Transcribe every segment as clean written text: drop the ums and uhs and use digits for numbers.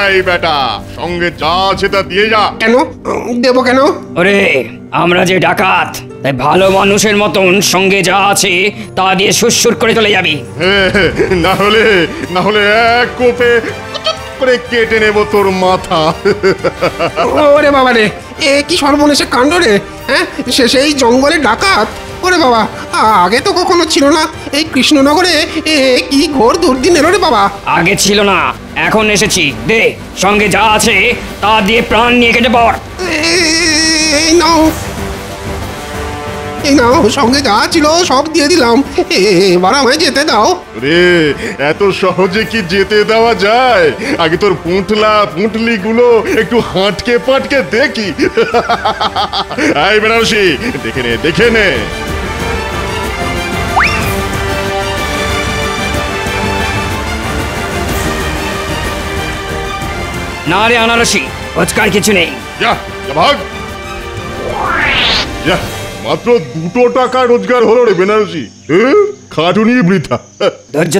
এই বেটা, সঙ্গে যা আছে তা দিয়ে যা। কেন দেবো কেন? ওরে, আমরা যে ডাকাত, তাই ভালো মানুষের মতন সঙ্গে যা আছে তা দিয়ে সুরসুর করে চলে যাবি। না হলে এক কোপে করে কেটে নেব তোর মাথা। ওরে বাবা রে, এ কি সর্বনেশে কাণ্ড রে! হ্যাঁ, সেই জঙ্গলে ডাকাত! ওরে বাবা, আগে তো কখনো ছিল না এই কৃষ্ণনগরে। কি ঘোর দুর্দিন এলো রে বাবা। আগে ছিল না, এখন এসেছি। দে, সঙ্গে যা আছে তা দিয়ে প্রাণ নিয়ে কেটে পড়। এই নাও, সঙ্গে যা ছিল সব দিয়ে দিলাম। এবার আমায় যেতে দাও। রে, এত সহজে কি যেতে দেওয়া যায়? আগে তোর পুঁটলি গুলো একটু হাঁটকে পাটকে দেখি। এই বেনারসি, দেখে নে। না রে আনারসি, রোজকার কিছু নেই। যা ভাগ। যা, মাত্র 2 টাকা রোজগার হলো রে বেনারসি। খাটুনি বৃথা। ধৈর্য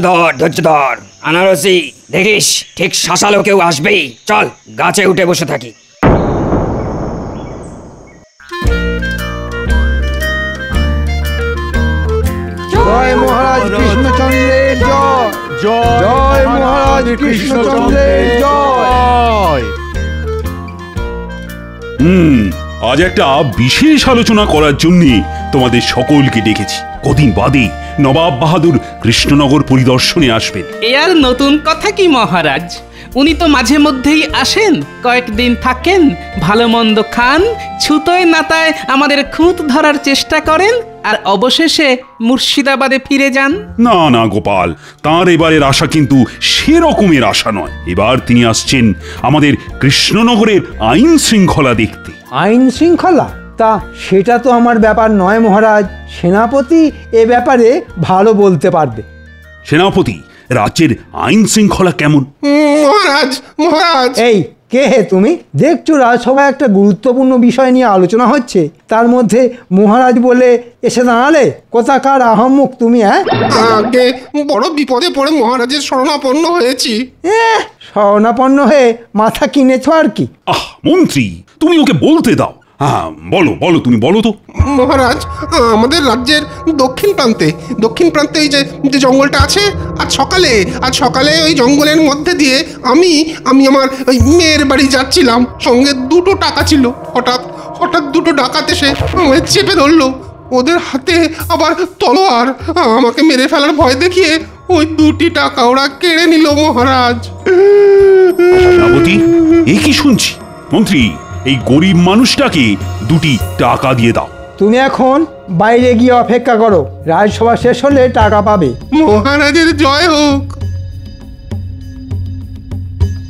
ধর আনারসি, দেখিস ঠিক শাসালো কেউ আসবেই। চল গাছে উঠে বসে থাকি। জয় মহারাজ কৃষ্ণচন্দ্রের জয়। জয় মহারাজ কৃষ্ণচন্দ্রের জয়। আজ একটা বিশেষ আলোচনা করার জন্য তোমাদের সকলকে ডেকেছি। কদিন বাদে নবাব বাহাদুর কৃষ্ণনগর পরিদর্শনে আসবেন। এ আর নতুন কথা কি মহারাজ, উনি তো মাঝে মধ্যেই আসেন, কয়েকদিন থাকেন, ভালো মন্দ খান, ছুতোয় নাতায় আমাদের খুঁত ধরার চেষ্টা করেন, আর অবশেষে মুর্শিদাবাদে ফিরে যান। না গোপাল, তাঁর এবারের আশা কিন্তু সেরকমের আশা নয়। এবার তিনি আসছেন আমাদের কৃষ্ণনগরের আইন শৃঙ্খলা দেখতে। আইন শৃঙ্খলা? তা সেটা তো আমার ব্যাপার নয় মহারাজ। সেনাপতি এ ব্যাপারে ভালো বলতে পারবে। সেনাপতি, রাজ্যের আইন শৃঙ্খলা কেমন? মহারাজ। এই কে হে তুমি? দেখছো রাজসভায় একটা গুরুত্বপূর্ণ বিষয় নিয়ে আলোচনা হচ্ছে, তার মধ্যে মহারাজ বলে এসে দাঁড়ালে। কোথাকার আহম্মক তুমি? আগে বড় বিপদে পড়ে মহারাজের শরণাপন্ন হয়েছি। শরণাপন্ন হয়ে মাথা কিনেছ আর কি। মন্ত্রী, তুমি ওকে বলতে দাও। হ্যাঁ, বলো তুমি বলো তো। মহারাজ, আমাদের রাজ্যের দক্ষিণ প্রান্তে এই যে জঙ্গলটা আছে, আজ সকালে ওই জঙ্গলের মধ্যে দিয়ে আমি আমার ওই মেয়ের বাড়ি যাচ্ছিলাম। সঙ্গে 2 টাকা ছিল। হঠাৎ 2 ডাকাত এসে আমায় চেপে ধরলো। ওদের হাতে আবার তলোয়ার। আমাকে মেরে ফেলার ভয় দেখিয়ে ওই 2 টাকা ওরা কেড়ে নিল মহারাজ। এ কি শুনছি? মন্ত্রী, এই গরিব মানুষটাকে 2 টাকা দিয়ে দাও। তুমি এখন বাইরে গিয়ে অপেক্ষা করো, রাজসভা শেষ হলে টাকা পাবে। মহারাজের জয় হোক।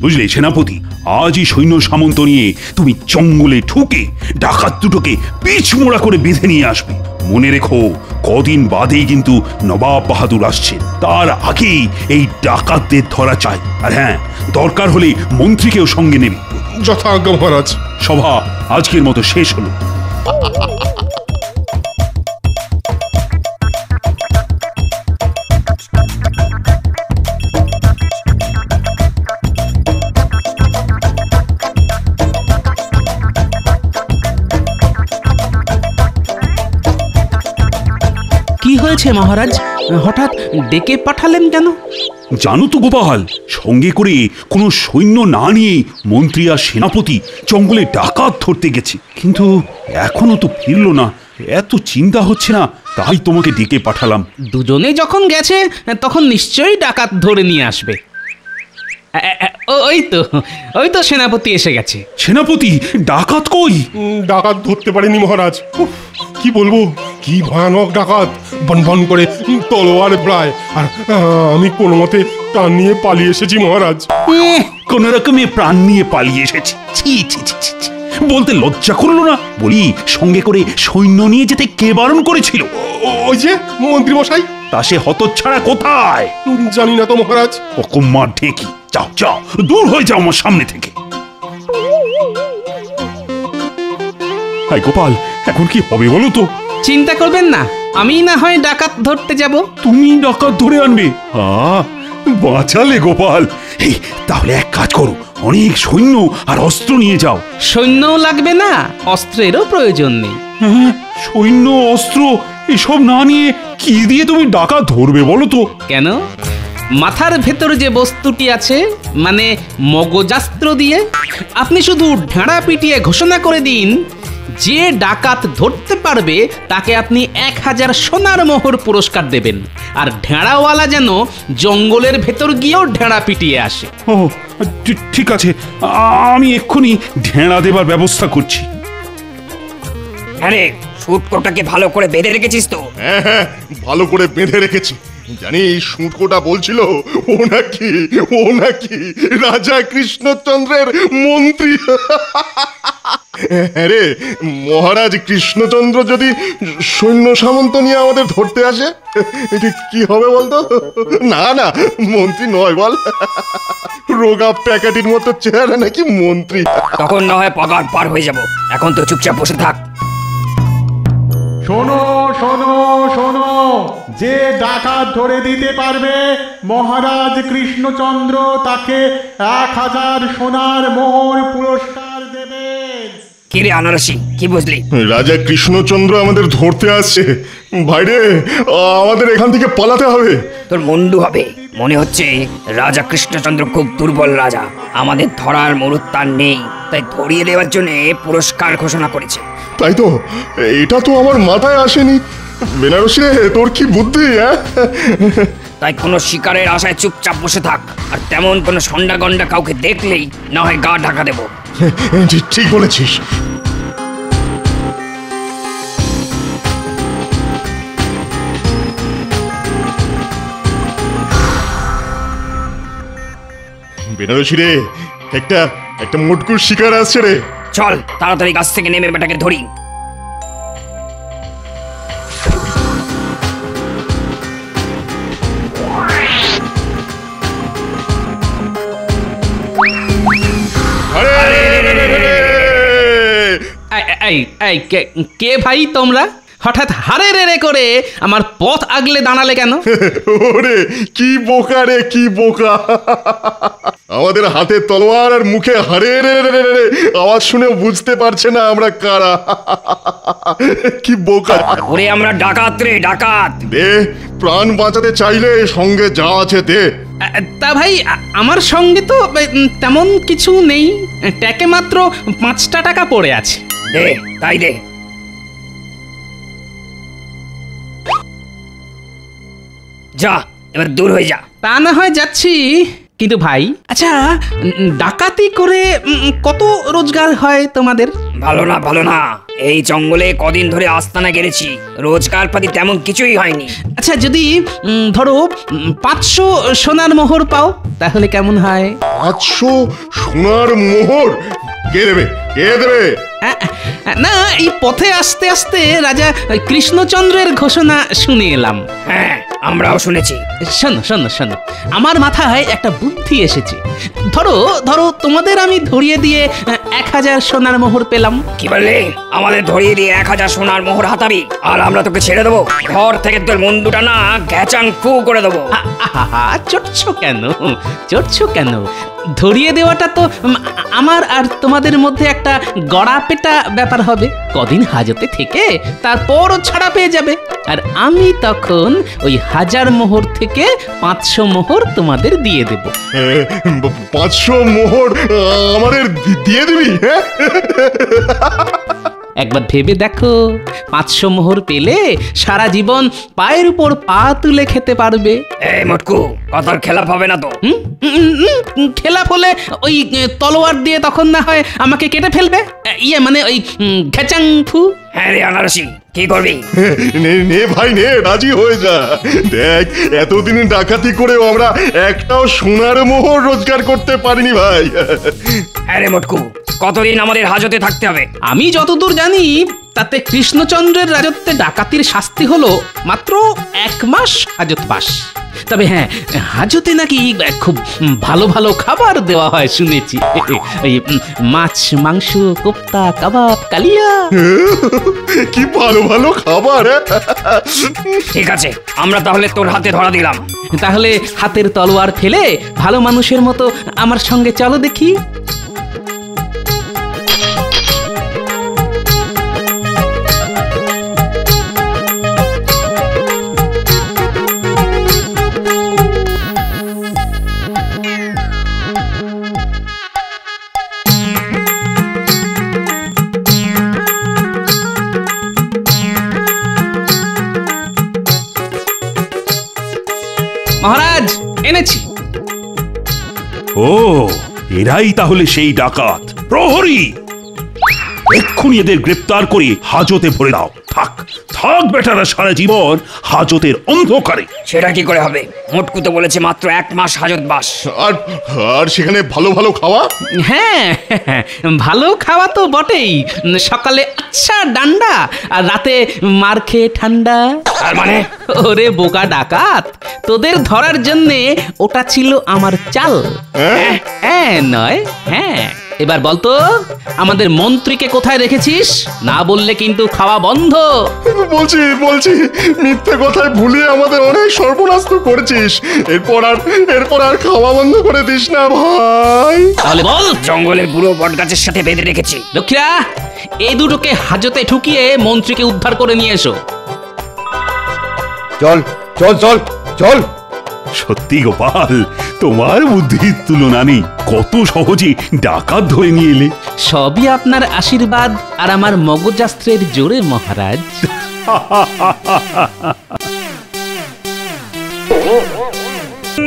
বুঝলে সেনাপতি, আজই সৈন্য সামন্ত নিয়ে তুমি জঙ্গলে ঢুকে ডাকাত 2টোকে পিছমোড়া করে বেঁধে নিয়ে আসবে। মনে রেখো, কদিন বাদেই কিন্তু নবাব বাহাদুর আসছেন। তার আগেই এই ডাকাতদের ধরা চাই। আর হ্যাঁ, দরকার হলে মন্ত্রীকেও সঙ্গে নেবে। যথাজ্ঞা মহারাজ। সভা আজকের মতো শেষ হলো। কি হয়েছে মহারাজ, হঠাৎ ডেকে পাঠালেন কেন? জানো তো গোপাল, সঙ্গে করে কোনো সৈন্য না নিয়ে মন্ত্রী আর সেনাপতি জঙ্গলে ডাকাত ধরতে গেছে, কিন্তু এখনো তো ফিরলো না। এত চিন্তা হচ্ছে না, তাই তোমাকে ডেকে পাঠালাম। দুজনে যখন গেছে তখন নিশ্চয়ই ডাকাত ধরে নিয়ে আসবে। ওই তো সেনাপতি এসে গেছে। সেনাপতি, ডাকাত কই? ডাকাত ধরতে পারেনি মহারাজ। কি বলবো, কি ভয়ানক ডাকাত! বন করে তলোয়ার প্রায়। আর আমি কোনো মতে প্রাণ নিয়ে পালিয়ে এসেছি মহারাজ। কোন রকমে প্রাণ নিয়ে পালিয়ে এসেছি? ছি ছি ছি ছি, বলতে লজ্জা করলো না? বলি, সঙ্গে করে সৈন্য নিয়ে যেতে কে বারণ করেছিল? ওই যে মন্ত্রী মশাই। তা সে হতচ্ছাড়া কোথায়? জানি না তো মহারাজ। অকম্মা ঢেকি, যাও দূর হয়ে যাও আমার সামনে থেকে। হাই গোপাল, এখন কি হবে বলো তো? চিন্তা করবেন না, আমি না হয় ডাকাত ধরতে যাব। তুমি ডাকাত ধরে আনবে? বাঁচালে গোপাল। এই তাহলে এক কাজ করো, অনেক সৈন্য আর অস্ত্র নিয়ে যাও। সৈন্যও লাগবে না, অস্ত্রেরও প্রয়োজন নেই। হ্যাঁ, সৈন্য অস্ত্র এসব না নিয়ে কি দিয়ে তুমি ডাকাত ধরবে বলো তো? কেন? মাথার ভেতর যে বস্তুটি আছে, মানে মগজাস্ত্র দিয়ে আপনি শুধু ঢেঁড়া পিটিয়ে ঘোষণা করে দিন, যে ডাকাত ধরতে পারবে তাকে আপনি 1000 সোনার মোহর পুরস্কার দেবেন। আর ঢেঁড়াওয়ালা যেন জঙ্গলের ভেতর গিয়েও ঢেঁড়া পিটিয়ে আসে। ও ঠিক আছে, আমি এক্ষুনি ঢেঁড়া দেবার ব্যবস্থা করছি। আরে সুটকোটাকে ভালো করে বেঁধে রেখেছিস তো? হ্যাঁ হ্যাঁ, ভালো করে বেঁধে রেখেছি। জানিস সুটকোটা বলছিল ও নাকি রাজা কৃষ্ণচন্দ্রের মন্ত্রী। হ্যাঁ রে, মহারাজ কৃষ্ণচন্দ্র যদি সৈন্য সামন্ত নিয়ে আমাদের ধরতে আসে কি হবে বলতো? না না, মন্ত্রী নয় বল, রোগা প্যাকেটির মতো চেহারা নাকি মন্ত্রী। তখন না হয় পগার পার হয়ে যাব, এখন তো চুপচাপ বসে থাক। শোনো শোনো শোনো, যে ডাকাত ধরে দিতে পারবে মহারাজ কৃষ্ণচন্দ্র তাকে 1000 সোনার মোহর পুরস্কার দেবেন। কি রে আনারসি, কি বুঝলি? রাজা কৃষ্ণচন্দ্র আমাদের ধরতে আসছে ভাইরে, আমাদের এখান থেকে পালাতে হবে। তোর মুন্ডু হবে। মনে হচ্ছে রাজা কৃষ্ণচন্দ্র খুব দুর্বল রাজা, আমাদের ধরার মুরুত্তার নেই, তাই ধরিয়ে দেওয়ার জন্য পুরস্কার ঘোষণা করেছে। তাই তো, এটা তো আমার মাথায় আসেনি। বেনারসি রে, তোর কি বুদ্ধি? হ্যাঁ, তাই কোনো শিকারের আশায় চুপচাপ বসে থাক, আর তেমন কোনো সন্ডা গন্ডা কাউকে দেখলেই না হয় গা ঢাকা দেবো। ঠিক বলেছিস। বেনারসি রে, একটা মোটকুর শিকার আসছে রে। চল তাড়াতাড়ি গাছ থেকে নেমে বেটাকে ধরি। কে ভাই তোমরা? হঠাৎ হারে রে করে আমার পথ আগলে দাঁড়ালে কেন? ওরে কি বোকা রে, কি বোকা! আমাদের হাতে তলোয়ার আর মুখে হারে রে আওয়াজ শুনে বুঝতে পারছে না আমরা কারা। কি বোকা! ওরে আমরা ডাকাত রে, ডাকাত। দে, প্রাণ বাঁচাতে চাইলে সঙ্গে যা আছে দে। তা ভাই, আমার সঙ্গে তো তেমন কিছু নেই, ট্যাকে মাত্র 5টা টাকা পড়ে আছে। দে, তাই দে। যা, এবার দূর হয়ে যা। তা না হয় যাচ্ছি, কিন্তু ভাই আচ্ছা, ডাকাতি করে কত রোজগার হয় তোমাদের? ভালো না, ভালো না। এই জঙ্গলে কদিন ধরে আস্তানা গেড়েছি, রোজগার পাতি তেমন কিছুই হয়নি। আচ্ছা, যদি ধরো 500 সোনার মোহর পাও তাহলে কেমন হয়? 500 সোনার মোহর? কে দেবে, কে দেবে? না, এই পথে আস্তে আস্তে রাজা কৃষ্ণচন্দ্রের ঘোষণা শুনে এলাম। হ্যাঁ, আমরাও শুনেছি। শোনো শোনো শোনো, আমার মাথায় একটা বুদ্ধি এসেছে। ধরো ধরো তোমাদের আমি ধরিয়ে দিয়ে 1000 সোনার মোহর পেলাম। কি বললি? আমাদের ধরিয়ে দিয়ে 1000 সোনার মোহর হাতাবি, আর আমরা তোকে ছেড়ে দেবো? ঘর থেকে তোর মুন্ডুটা না ঘ্যাচাং ফু করে দেবো। চটছো কেন, চটছো কেন? ধরিয়ে দেওয়াটা তো আমার আর তোমাদের মধ্যে একটা গড়াপেটা ব্যাপার হবে। কদিন হাজতে থেকে তারপরও ছাড়া পেয়ে যাবে, আর আমি তখন ওই 1000 মোহর থেকে 500 মোহর তোমাদের দিয়ে দেব। 500 মোহর আমাদের দিয়ে দিবি? হ্যাঁ, একবার ভেবে দেখো, 500 মোহর পেলে সারা জীবন পায়ের উপর পা তুলে খেতে পারবে। এই মটকু, কথার খেলাপ হবে না তো? খেলাপ হলে ওই তলোয়ার দিয়ে তখন না হয় আমাকে কেটে ফেলবে, ইয়ে মানে ওই ঘেচাং ফু। হ্যাঁ রে আনারসি, কি করবি? নে ভাই নে, রাজি হয়ে যা। দেখ, এতদিন ডাকাতি করেও আমরা একটাও সোনার মোহর রোজগার করতে পারিনি ভাই। হ্যাঁ রে মটকু, কতদিন আমাদের হাজতে থাকতে হবে? আমি যতদূর জানি তাতে কৃষ্ণচন্দ্রের রাজত্বে ডাকাতির শাস্তি হলো মাত্র 1 মাস হাজতবাস। তবে হ্যাঁ, হাজতে নাকি খুব ভালো ভালো খাবার দেওয়া হয় শুনেছি। ওই মাছ, মাংস, কোপ্তা, কাবাব, কালিয়া। কি ভালো ভালো খাবার। ঠিক আছে, আমরা তাহলে তোর হাতে ধরা দিলাম। তাহলে হাতের তলোয়ার ফেলে ভালো মানুষের মতো আমার সঙ্গে চলো দেখি। মহারাজ, এনেছি। ও, এরাই তাহলে সেই ডাকাত। প্রহরী, এক্ষুনি এদের গ্রেপ্তার করে হাজতে ভরে দাও। থাক থাক বেটারা সারা জীবন হাজতের অন্ধকারে। সেটা কি করে হবে? মোটকু তো বলেছে মাত্র 1 মাস হাজতবাস। আর আর সেখানে ভালো ভালো খাওয়া। হ্যাঁ, ভালো খাওয়া তো বটেই। সকালে আচ্ছা ডান্ডা, আর রাতে মার খেয়ে ঠান্ডা। আর মানে? ওরে বোকা ডাকাত, তোদের ধরার জন্যে ওটা ছিল আমার চাল। হ্যাঁ নয় হ্যাঁ। এবার বলতো, আমাদের মন্ত্রীকে কোথায় রেখেছিস? না বললে কিন্তু খাওয়া বন্ধ। বলছি বলছি, মিথ্যে কথায় ভুলিয়ে আমাদের অনেক সর্বনাশ তো করেছিস। এরপর আর খাওয়া বন্ধ করে দিস না ভাই। তাহলে বল। জঙ্গলের বুড়ো বট গাছের সাথে বেঁধে রেখেছি। লক্ষ্মীরা, এই দুটোকে হাজতে ঠুকিয়ে মন্ত্রীকে উদ্ধার করে নিয়ে এসো। চল চল চল চল। সত্যি গোপাল, তোমার বুদ্ধির তুলনা নেই। কত সহজে ডাকাত ধরে নিয়ে এলে। সবই আপনার আশীর্বাদ আর আমার মগজাস্ত্রের জোরে মহারাজ।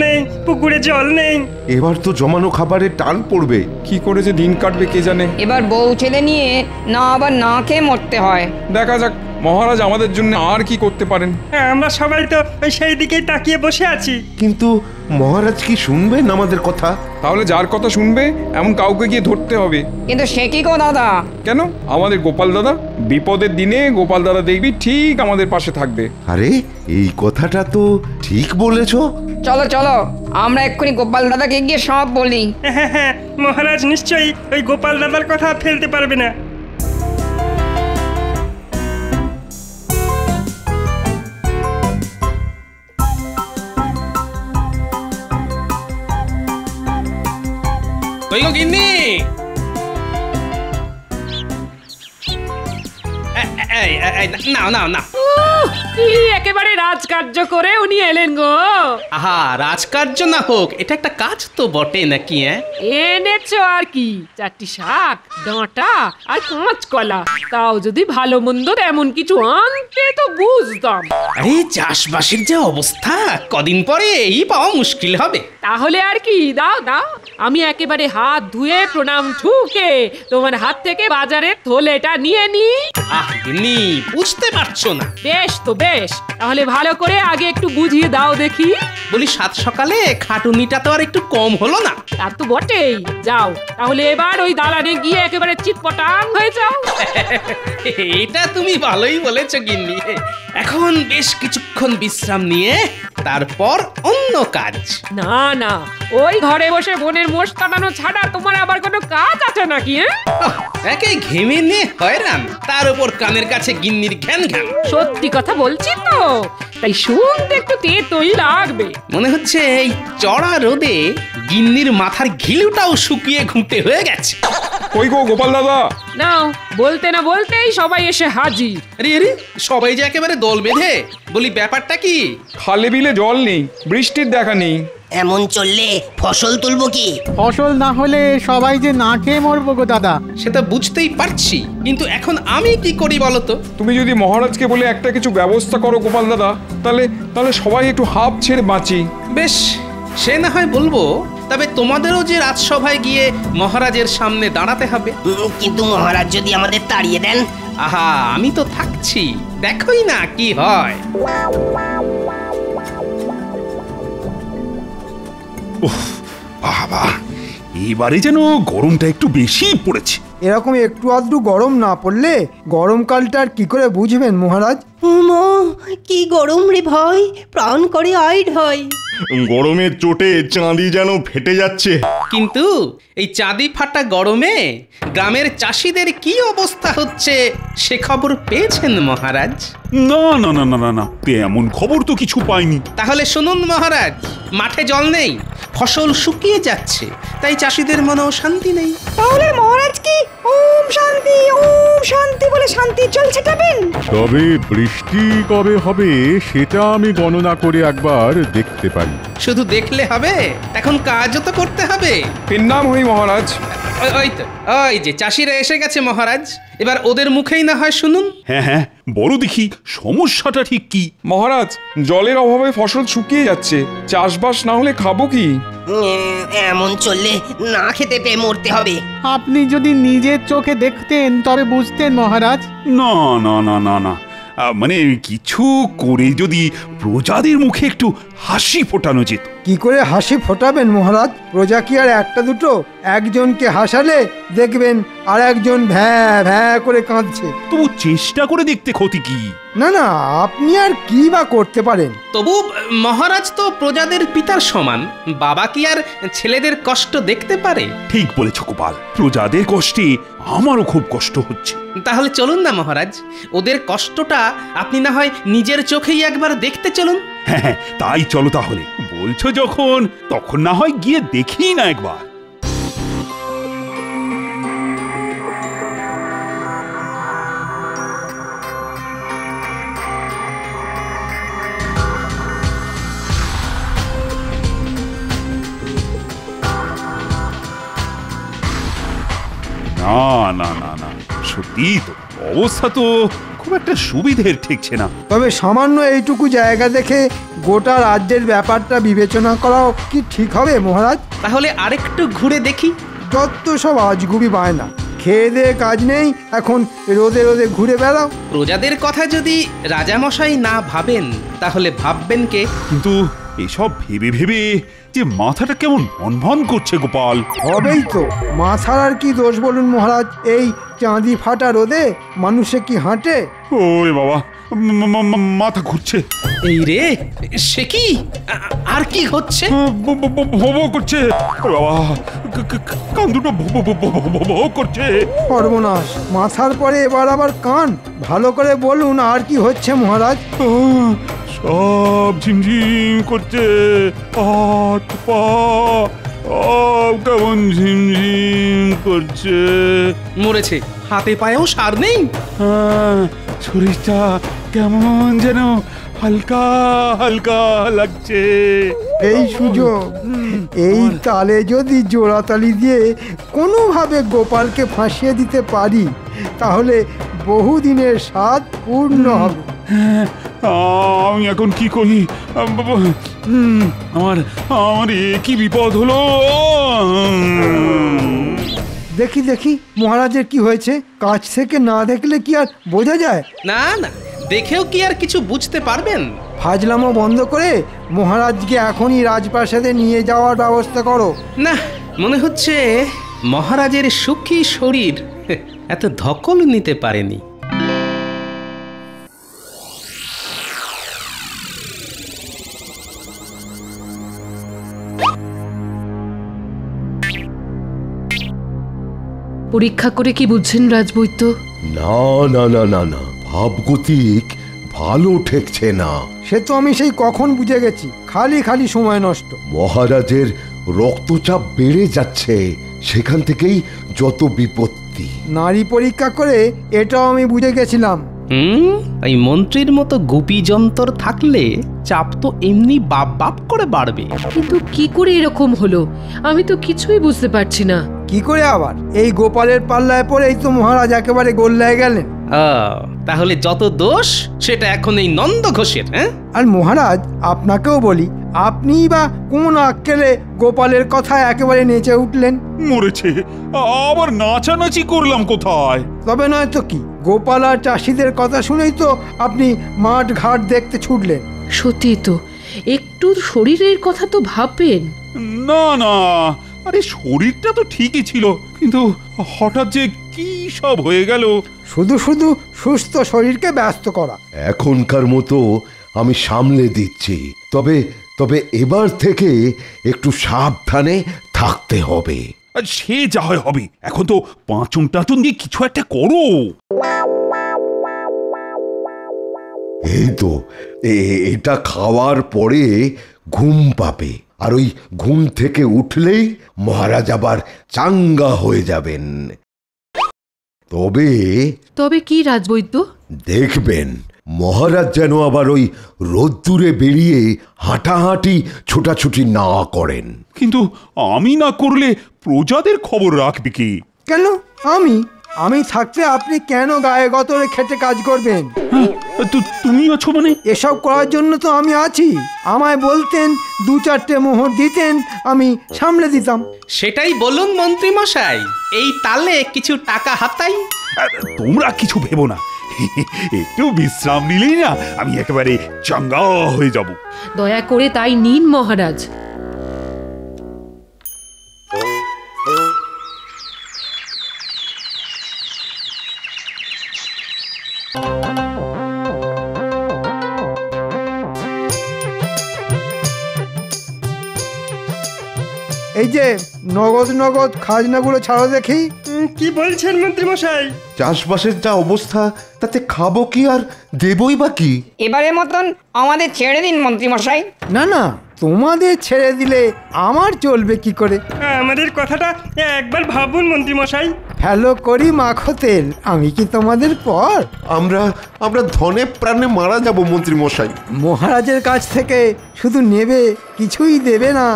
নেই, পুকুরে জল নেই। এবার তো জমানো খাবারের টান পড়বে। কি করে যে দিন কাটবে কে জানে। এবার বউ ছেলে নিয়ে না আবার না খেয়ে মরতে হয়। দেখা যাক মহারাজ আমাদের জন্য আর কি করতে পারেন। আমরা সবাই তো ওই সেই দিকেই তাকিয়ে বসে আছি। কিন্তু মহারাজ কি শুনবেন আমাদের কথা? তাহলে যার কথা শুনবে এমন কাউকে গিয়ে ধরতে হবে। কিন্তু সে কি গো দাদা? কেন? আমাদের গোপাল দাদা। বিপদের দিনে গোপাল দাদা দেখবি ঠিক আমাদের পাশে থাকবে। আরে এই কথাটা তো ঠিক বলেছো। চলো চলো, আমরা এক্ষুনি গোপাল দাদাকে গিয়ে সব বলি। হ্যাঁ হ্যাঁ, মহারাজ নিশ্চয়ই ওই গোপাল দাদার কথা ফেলতে পারবে না। কই গো গিন্নি? নাও নাও নাও। কি একেবারে রাজকার্য করে উনি এলেন গো। আহা, রাজকার্য না হোক, এটা একটা কাজ তো বটে নাকি? এনেছো আর কি, 4টি শাক, ডাঁটা আর 5 কলা। তাও যদি ভালো মন্দ এমন কিছু আনতে তো বুঝতাম। এই চাষবাসের যে অবস্থা, কদিন পরে এই পাওয়া মুশকিল হবে। তাহলে আর কি, দাও দাও, আমি একেবারে হাত ধুয়ে প্রণাম ঠুকে তোমার হাত থেকে বাজারের থলেটা নিয়ে নি। আহ গিন্নি, বুঝতে পারছো না। বেশ তো বেশ, তাহলে ভালো করে আগে একটু বুঝিয়ে দাও দেখি। বলি, 7 সকালে খাটুনিটা তো আর একটু কম হলো না? তা তো বটেই। যাও তাহলে এবার ওই দালানে গিয়ে একেবারে চিৎপটাং হয়ে যাও। এটা তুমি ভালোই বলেছো গিন্নি। এখন বেশ কিছুক্ষণ বিশ্রাম নিয়ে তারপর অন্য কাজ। না না, ওই ঘরে বসে বনের মোষ কাটানো ছাড়া তোমার আবার কোনো কাজ আছে নাকি? একে ঘেমে নিয়ে হয়রান, তার উপর কানের কাছে গিন্নির ঘ্যান ঘ্যান। সত্যি কথা বলছি তো, তাই শুনতে একটু তেতই লাগবে। মনে হচ্ছে এই চড়া রোদে গিন্নির মাথার ঘিলুটাও শুকিয়ে ঘুঁটে হয়ে গেছে। কই গো গোপাল দাদা? নাও, বলতে না বলতেই সবাই এসে হাজির। আরে সবাই যে একেবারে দল বেঁধে। বলি, ব্যাপারটা কি? খালে বিলে জল নেই, বৃষ্টির দেখা নেই। এমন চললে ফসল তুলবো কি? ফসল না হলে সবাই যে না খেয়ে মরবো গো দাদা। সেটা বুঝতেই পারছি, কিন্তু এখন আমি কি করি বলো তো? তুমি যদি মহারাজকে বলে একটা কিছু ব্যবস্থা করো গোপাল দাদা, তাহলে সবাই একটু হাঁপ ছেড়ে বাঁচি। বেশ, সে না হয় বলবো। তবে তোমাদেরও যে রাজসভায় গিয়ে মহারাজের সামনে দাঁড়াতে হবে। কিন্তু মহারাজ যদি আমাদের তাড়িয়ে দেন? আহা, আমি তো থাকছি, দেখোই না কি হয়। উফ, বাবা, এবারে যেন গরমটা একটু বেশি পড়েছে। এরকম একটু আধটু গরম না পড়লে গরমকালটা আর কি করে বুঝবেন মহারাজ? উমা, কি গরম রে ভাই, প্রাণ করে আইড হয়। গরমের চোটে চাঁদি যেন ফেটে যাচ্ছে। কিন্তু এই চাঁদি ফাটা গরমে গ্রামের চাষিদের কি অবস্থা হচ্ছে সে খবর পেয়েছেন মহারাজ? না না না না না না, এমন খবর তো কিছু পাইনি। তাহলে শুনুন মহারাজ, মাঠে জল নেই, ফসল শুকিয়ে যাচ্ছে, তাই চাষিদের মনেও শান্তি নেই। তাহলে মহারাজ কি ওম শান্তি বলে শান্তির জল ছেটাবেন? তবে বৃষ্টি কবে হবে সেটা আমি গণনা করে একবার দেখতে পারি। শুধু দেখলে হবে, এখন কাজও তো করতে হবে। নাম হই মহারাজ। ওই যে চাষিরা এসে গেছে মহারাজ, এবার ওদের মুখেই না হয় শুনুন। হ্যাঁ হ্যাঁ, বলো দেখি সমস্যাটা ঠিক কি? মহারাজ, জলের অভাবে ফসল শুকিয়ে যাচ্ছে, চাষবাস না হলে খাবো কি? এমন চললে না খেতে পেয়ে মরতে হবে। আপনি যদি নিজের চোখে দেখতেন তবে বুঝতেন মহারাজ। না না না না না, মানে কিছু করে যদি প্রজাদের মুখে একটু হাসি ফোটানো যেত। কি করে হাসি ফোটাবেন মহারাজ? প্রজা কি আর একটা দুটো? একজনকে হাসালে দেখবেন আর একজন ভ্যাঁ ভ্যাঁ করে কাঁদছে। তবু চেষ্টা করে দেখতে ক্ষতি কি? না না, আপনি আর কি বা করতে পারেন? তবু মহারাজ তো প্রজাদের পিতার সমান, বাবা কি আর ছেলেদের কষ্ট দেখতে পারে? ঠিক বলেছ গোপাল, প্রজাদের কষ্টে আমারও খুব কষ্ট হচ্ছে। তাহলে চলুন না মহারাজ, ওদের কষ্টটা আপনি না হয় নিজের চোখেই একবার দেখতে চলুন। হ্যাঁ হ্যাঁ, তাই চলো তাহলে। বলছো যখন, তখন না হয় গিয়ে দেখি না একবার। না না না না, সত্যি তো অবস্থা তো খুব একটা সুবিধের ঠেকছে না। তবে সামান্য এইটুকু জায়গা দেখে গোটা রাজ্যের ব্যাপারটা বিবেচনা করাও কি ঠিক হবে মহারাজ? তাহলে আরেকটু ঘুরে দেখি। যত সব আজগুবি বায়না, খেয়ে দেয়ে কাজ নেই, এখন রোদে রোদে ঘুরে বেড়াও। প্রজাদের কথা যদি রাজামশাই না ভাবেন তাহলে ভাববেন কে? কিন্তু এসব ভেবে ভেবে যে মাথাটা কেমন ভন ভন করছে গোপাল। হবেই তো, মাথার আর কি দোষ বলুন মহারাজ? এই চাঁদি ফাটা রোদে মানুষে কি হাঁটে? ওরে বাবা, মাথা ঘুরছে। এই রে, সে কি? আর কি হচ্ছে? ভো করছে বাবা, কান দুটো ভো করছে। সর্বনাশ, মাথার পরে এবার আবার কান। ভালো করে বলুন, আর কি হচ্ছে মহারাজ? সব ঝিমঝিম করছে, হাত পা কেমন ঝিমঝিম করছে। মরেছে, হাতে পায়েও সার নেই। শরীরটা কেমন যেন হালকা হালকা লাগছে। এই সুযোগ, এই তালে যদি জোড়াতালি দিয়ে কোনোভাবে গোপালকে ফাঁসিয়ে দিতে পারি তাহলে বহুদিনের স্বাদ পূর্ণ হবে। আমি এখন কি করি? আমার কি বিপদ হলো? দেখি দেখি মহারাজের কি হয়েছে। কাছ থেকে না দেখলে কি আর বোঝা যায়? না না, দেখেও কি আর কিছু বুঝতে পারবেন? ফাজলামো বন্ধ করে মহারাজকে এখনই রাজপ্রাসাদে নিয়ে যাওয়ার ব্যবস্থা করো। না, মনে হচ্ছে মহারাজের সুখী শরীর এত ধকল নিতে পারেনি। পরীক্ষা করে কি বুঝছেন রাজবৈদ্য? না না না না না, ভাবগতিক ভালো ঠেকছে না। সে তো আমি সেই কখন বুঝে গেছি, খালি খালি সময় নষ্ট। মহারাজের রক্তচাপ বেড়ে যাচ্ছে, সেখান থেকেই যত বিপত্তি। নারী পরীক্ষা করে এটাও আমি বুঝে গেছিলাম। এই মন্ত্রীর মতো গুপি যন্তর থাকলে চাপ তো এমনি বাপ বাপ করে বাড়বে। কিন্তু কি করে এরকম হলো আমি তো কিছুই বুঝতে পারছি না। কি করে আবার? এই গোপালের পাল্লায় পড়েই তো মহারাজ একেবারে গোল্লায় গেলেন। তাহলে যত দোষ সেটা এখন এই নন্দ ঘোষের। হ্যাঁ, আর মহারাজ আপনাকেও বলি, আপনিই বা কোন আক্কেলে গোপালের কথা একেবারে নেচে উঠলেন? মরেছে, আবার নাচানাচি করলাম কোথায়? তবে নয় তো কি, গোপাল আর চাষিদের কথা শুনেই তো আপনি মাঠ ঘাট দেখতে ছুটলেন। সত্যি তো, একটু শরীরের কথা তো ভাববেন। না না, আরে শরীরটা তো ঠিকই ছিল, কিন্তু হঠাৎ যে কি সব হয়ে গেল। শুধু শুধু সুস্থ শরীরকে ব্যস্ত করা। এখনকার মতো আমি সামলে দিচ্ছি, তবে তবে এবার থেকে একটু সাবধানে থাকতে হবে। আর সে যা হয় হবে, এখন তো পাঁচন টাচন দিয়ে কিছু একটা করো। এই তো এটা খাওয়ার পরে ঘুম পাবে, আর ওই ঘুম থেকে উঠলেই মহারাজ আবার চাঙ্গা হয়ে যাবেন। তবে তবে কি রাজবৈদ্য? দেখবেন মহারাজ যেন আবার ওই রোদ্দুরে বেরিয়ে হাঁটাহাঁটি ছোটাছুটি না করেন। কিন্তু আমি না করলে প্রজাদের খবর রাখবে কি? কেন আমি থাকতে আপনি কেন গায়ে গতরে খেটে কাজ করবেন? তুমি আছো মানে? এসব করার জন্য তো আমি আছি। আমায় বলতেন, 2-4টে মোহর দিতেন, আমি সামলে দিতাম। সেটাই বলুন মন্ত্রী মশাই, এই তালে কিছু টাকা হাতাই। তোমরা কিছু ভেবো না, একটু বিশ্রাম নিলেই না আমি একেবারে চাঙ্গা হয়ে যাব। দয়া করে তাই নিন মহারাজ। এই যে নগদ খাজনাগুলো ছাড়ো দেখি। কি বলছেন মন্ত্রী মশাই? চাষবাসের যা অবস্থা, তাতে খাবো কি আর দেবই বা কি? এবারের মতন আমাদের ছেড়ে দিন মন্ত্রী মশাই। না, তোমাদের ছেড়ে দিলে আমার চলবে কি করে? আমাদের কথাটা একবার ভাবুন মন্ত্রী মশাই। ফেলো করি মাখো তেল, আমি কি তোমাদের পর? আমরা ধনে প্রাণে মারা যাব মন্ত্রী মশাই। মহারাজের কাছ থেকে শুধু নেবে, কিছুই দেবে না,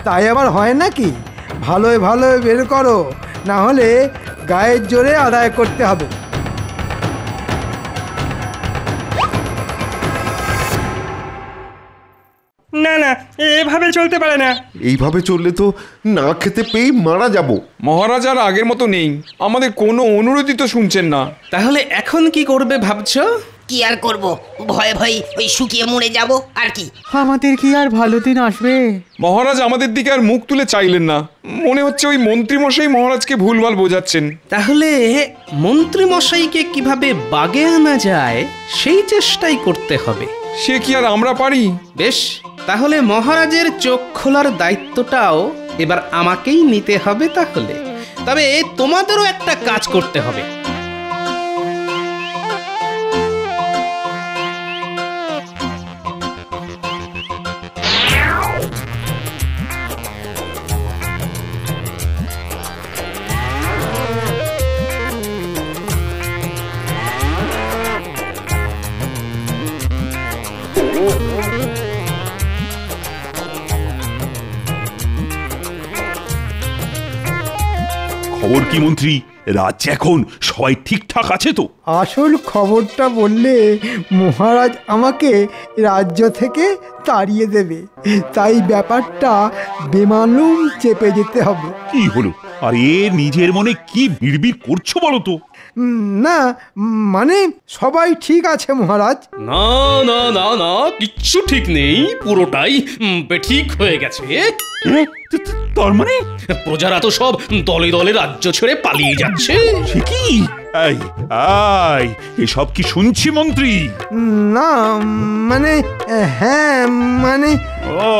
তাই আবার হয় নাকি? ভালোয় বের করো, না হলে গায়ের জোরে আদায় করতে হবে। না, এভাবে চলতে পারে না। এইভাবে চললে তো না খেতে পেয়ে মারা যাব। মহারাজ আর আগের মতো নেই, আমাদের কোনো অনুরোধই তো শুনছেন না। তাহলে এখন কি করবে ভাবছো? কি আর করব, ভয়ে ওই শুকিয়ে মরে যাব আর কি। আমাদের কি আর ভালো দিন আসবে? মহারাজ আমাদের দিকে আর মুখ তুলে চাইলেন না, মনে হচ্ছে ওই মন্ত্রী মশাই মহারাজকে ভুলভাল বোঝাচ্ছেন। তাহলে মন্ত্রী মশাইকে কিভাবে বাগে আনা যায় সেই চেষ্টাই করতে হবে। সে কি আর আমরা পারি? বেশ, তাহলে মহারাজের চোখ খোলার দায়িত্বটাও এবার আমাকেই নিতে হবে। তাহলে তবে তোমাদেরও একটা কাজ করতে হবে। খবর কি মন্ত্রী? রাজ্যে এখন সবাই ঠিকঠাক আছে তো? আসল খবরটা বললে মহারাজ আমাকে রাজ্য থেকে তাড়িয়ে দেবে, তাই ব্যাপারটা বেমালুম চেপে যেতে হবে। কি হলো? আরে নিজের মনে কি বিড়বিড় করছো বলো তো? না, মানে সবাই ঠিক আছে মহারাজ। না, কিচ্ছু ঠিক নেই, পুরোটাই বেঠিক হয়ে গেছে। তার মানে প্রজারা তো সব দলে দলে রাজ্য ছেড়ে পালিয়ে যাচ্ছে। সে কি? এসব কি শুনছি মন্ত্রী? না মানে, হ্যাঁ মানে, ও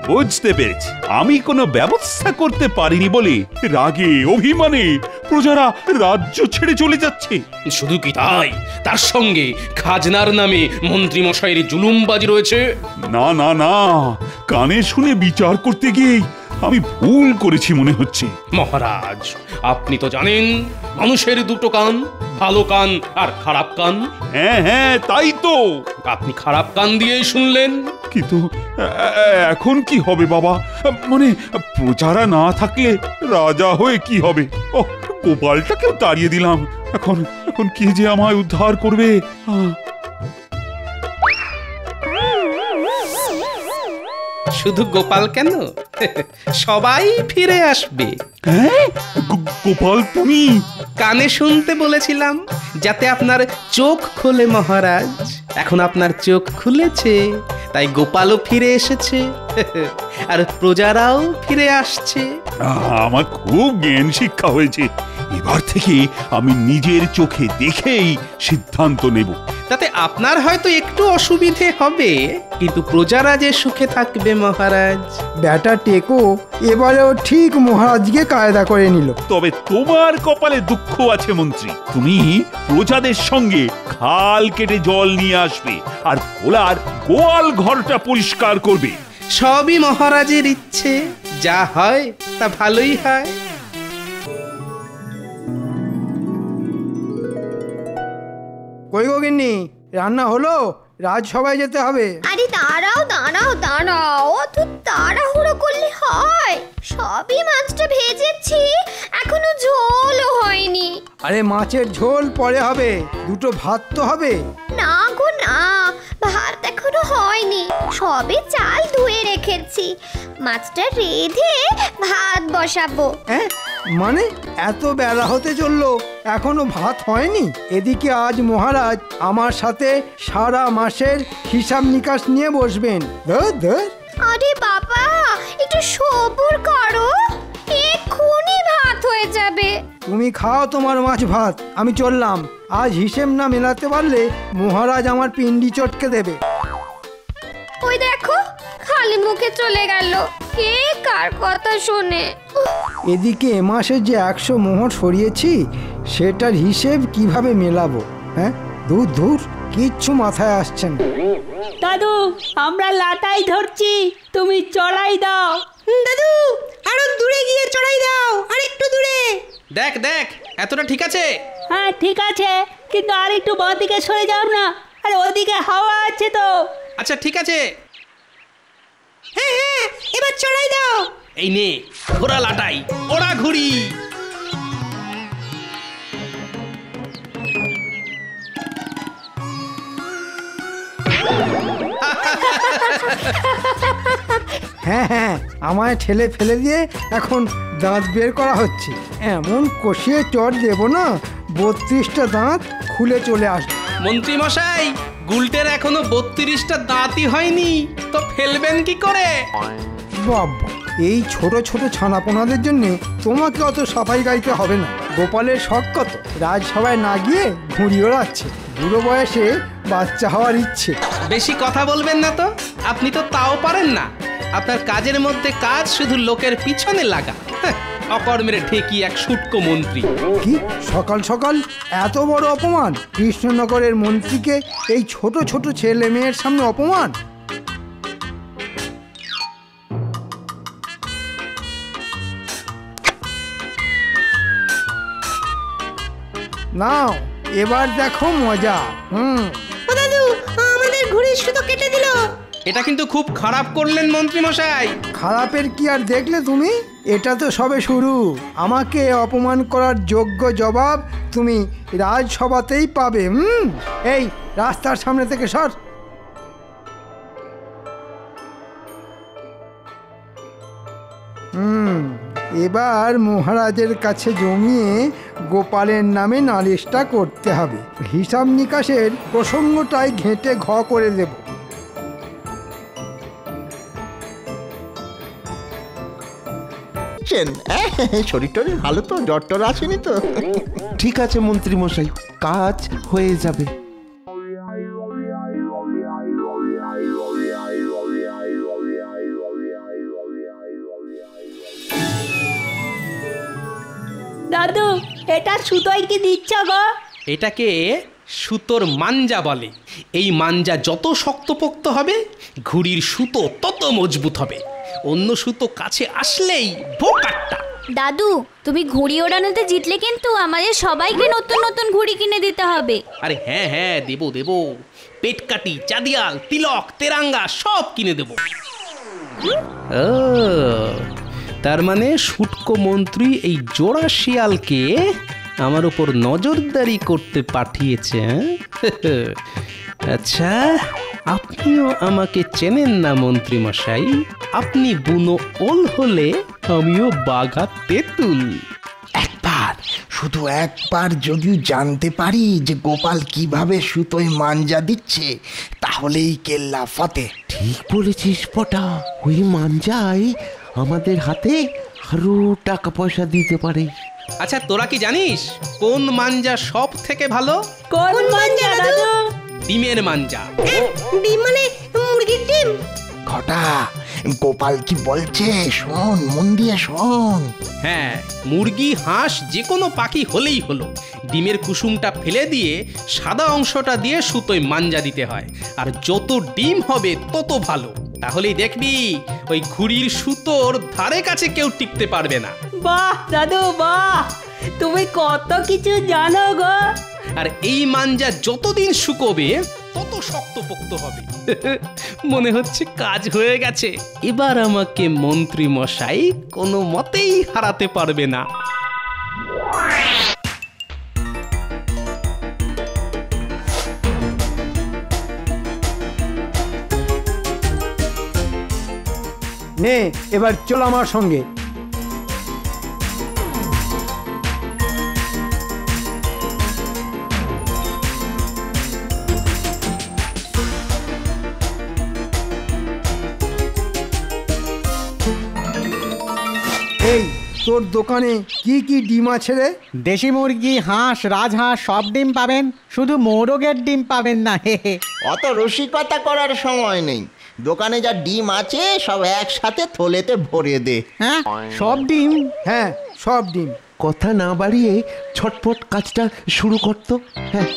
বুঝতে পেরেছি, আমি কোনো ব্যবস্থা করতে পারিনি বলে রাগে অভিমানে প্রজারা রাজ্য ছেড়ে চলে যাচ্ছে। শুধু কি তাই, তার সঙ্গে খাজনার নামে মন্ত্রী মশাইয়ের জুলুমবাজি রয়েছে। না, কানে শুনে বিচার করতে গিয়ে আমি ভুল করেছি মনে হচ্ছে। মহারাজ, আপনি তো জানেন মানুষের দুটো কান, ভালো কান আর খারাপ কান। হ্যাঁ, তাই তো। আপনি খারাপ কান দিয়েই শুনলেন। কিন্তু এখন কি হবে বাবা? মানে প্রজারা না থাকলে রাজা হয়ে কি হবে? গোপালটাকেও তাড়িয়ে দিলাম, এখন কে যে আমায় উদ্ধার করবে? শুধু গোপাল কেন, সবাই ফিরে আসবে। গোপাল তুমি? কানে শুনতে বলেছিলাম যাতে আপনার চোখ খোলে মহারাজ। এখন আপনার চোখ খুলেছে, তাই গোপালও ফিরে এসেছে আর প্রজারাও ফিরে আসছে। আমার খুব জ্ঞান শিক্ষা হয়েছে। এবার থেকে আমি নিজের চোখে দেখেই সিদ্ধান্ত নেব। তাতে আপনার হয়তো একটু অসুবিধে হবে, কিন্তু প্রজারা যে সুখে থাকবে মহারাজ। ব্যাটা টেকো এবারেও ঠিক মহারাজকে কায়দা করে নিল। তবে তোমার কপালে দুঃখ আছে মন্ত্রী। তুমি প্রজাদের সঙ্গে খাল কেটে জল নিয়ে আসবে আর ভোলার গোয়াল ঘরটা পরিষ্কার করবে। সবই মহারাজের ইচ্ছে, যা হয় তা ভালোই হয়। কই গো গিন্নি, রান্না হলো? রাজসভায় যেতে হবে। আরে দাঁড়াও দাঁড়াও দাঁড়াও, অত তাড়াহুড়ো করলে হয়? সবই মাছটা ভেজেছি, এখনো ঝোলও হয়নি। আরে মাছের ঝোল পরে হবে, দুটো ভাত তো হবে। না গো না, ভাত এখনো হয়নি, সবে চাল ধুয়ে রেখেছি। মাছটা রেঁধে ভাত বসাবো। হ্যাঁ মানে এত বেলা হতে চললো, এখনো ভাত হয়নি? এদিকে আজ মহারাজ আমার সাথে সারা মাসের হিসাব নিকাশ নিয়ে বসবেন। ধর ধর। আরে বাবা, একটু সবুর করো, এক্ষুনি ভাত হয়ে যাবে। তুমি খাও তোমার মাছ ভাত, আমি চললাম। আজ হিসেব না মেলাতে পারলে মহারাজ আমার পিন্ডি চটকে দেবে। ওই দেখো, খালি মুখে চলে গেল, কে কার কথা শোনে। এদিকে এ মাসে যে 100 মোহর সরিয়েছি, সেটার হিসেব কিভাবে মেলাবো? হ্যাঁ দূর দূর, কিচ্ছু মাথায় আসছে না। দাদু, আমরা লাটাই ধরছি, তুমি চড়াই দাও। দাদু, আরো দূরে গিয়ে চড়াই দাও, আর একটু দূরে। দেখ দেখ, এতটা ঠিক আছে? হ্যাঁ ঠিক আছে, কিন্তু আর একটু বাঁ দিকে সরে যাও না, আরে ওদিকে হাওয়া আছে তো। আচ্ছা ঠিক আছে। হ্যাঁ হ্যাঁ, এবার চড়াই দাও। এই নে ঘোড়া লাটাই, ওরা ঘুড়ি। হ্যাঁ হ্যাঁ, আমায় ঠেলে ফেলে দিয়ে এখন দাঁত বের করা হচ্ছে। এমন কষিয়ে চট দেবো না, 32টা দাঁত খুলে চলে আসবে। মন্ত্রী মশাই, গুলটের এখনো 32টা দাঁতই হয়নি, তো ফেলবেন কি করে? বাবা, এই ছোট ছোট ছানাপোনাদের জন্য তোমাকে অত সাফাই গাইতে হবে না। গোপালের শখ কত, রাজসভায় না গিয়ে ঘুড়ি ওড়াচ্ছে। বুড়ো বয়সে বাচ্চা হওয়ার ইচ্ছে। বেশি কথা বলবেন না তো, আপনি তো তাও পারেন না। আপনার কাজের মধ্যে কাজ শুধু লোকের পিছনে লাগা। অকর্মের ঢেকি এক শুটকো মন্ত্রী। কি সকাল সকাল এত বড় অপমান! কৃষ্ণনগরের মন্ত্রীকে এই ছোট ছোট ছেলে মেয়ের সামনে অপমান! নাও এবার দেখো মজা। ও দাদু, আমাদের ঘুড়ির সুতো কেটে দিল। এটা কিন্তু খুব খারাপ করলেন মন্ত্রী মশাই। খারাপের কি আর দেখলে তুমি? এটা তো সবে শুরু। আমাকে অপমান করার যোগ্য জবাব তুমি রাজসভাতেই পাবে। এই রাস্তার সামনে থেকে সর। এবার মহারাজের কাছে জমিয়ে গোপালের নামে নালিশটা করতে হবে। হিসাব নিকাশের প্রসঙ্গটাই ঘেঁটে ঘ করে দেব। শরীর টরীর ভালো তো? জ্বর টর আসেনি তো? ঠিক আছে মন্ত্রী মশাই, কাজ হয়ে যাবে। দাদু, এটা সুতোয় কি দিচ্ছ গো? এটাকে সুতোর মাঞ্জা বলে। এই মাঞ্জা যত শক্তপোক্ত হবে, ঘুড়ির সুতো তত মজবুত হবে। অন্য সুতো কাছে আসলেই ভোকাট্টা। দাদু, তুমি ঘুড়ি ওড়ানোতে জিতলে কিন্তু আমাদের সবাইকে নতুন নতুন ঘুড়ি কিনে দিতে হবে। আরে হ্যাঁ হ্যাঁ, দেবো দেবো। পেটকাটি, চাঁদিয়াল, তিলক, তেরাঙ্গা সব কিনে দেবো। ও, তার মানে শুটকো মন্ত্রী এই জোড়া শিয়ালকে আমার উপর নজরদারি করতে পাঠিয়েছে। আচ্ছা, আপনিও আমাকে চেনেন না মন্ত্রী মশাই। আপনি বুনো ওল হলে আমিও বাঘা তেঁতুল। একবার শুধু একবার যদি জানতে পারি যে গোপাল কিভাবে সুতোয় মাঞ্জা দিচ্ছে, তাহলেই কেল্লা ফতে। ঠিক বলেছিস পটা, ওই মাঞ্জাই আমাদের হাতে আরো টাকা পয়সা দিতে পারে। আচ্ছা, তোরা কি জানিস কোন মাঞ্জা সব থেকে ভালো? কোন মাঞ্জা দাদু? ডিমের মাঞ্জা। ডিম মানে মুরগির ডিম? ঘটা, গোপাল কি বলছে শোন, মন দিয়ে শোন। হ্যাঁ, মুরগি, হাঁস যে কোনো পাখি হলেই হলো। ডিমের কুসুমটা ফেলে দিয়ে সাদা অংশটা দিয়ে সুতোয় মাঞ্জা দিতে হয়, আর যত ডিম হবে তত ভালো। তাহলেই দেখবি ওই ঘুড়ির সুতোর ধারে কাছে কেউ টিকতে পারবে না। বাহ দাদু বাহ, তুমি কত কিছু জানো গো। আর এই মাঞ্জা যতদিন শুকোবে তত শক্তপোক্ত হবে। মনে হচ্ছে কাজ হয়ে গেছে। এবার আমাকে মন্ত্রী মশাই কোনো মতেই হারাতে পারবে না। নে এবার চল আমার সঙ্গে। এই তোর দোকানে কি কি ডিম আছে রে? দেশি মুরগি, হাঁস, রাজহাঁস সব ডিম পাবেন, শুধু মোরগের ডিম পাবেন না। অত রসিকতা করার সময় নেই, দোকানে যা ডিম আছে সব একসাথে থলেতে ভরে দে। হ্যাঁ, সব ডিম? হ্যাঁ, সব ডিম। কথা না বাড়িয়ে ছটফট কাজটা শুরু করতো। হ্যাঁ,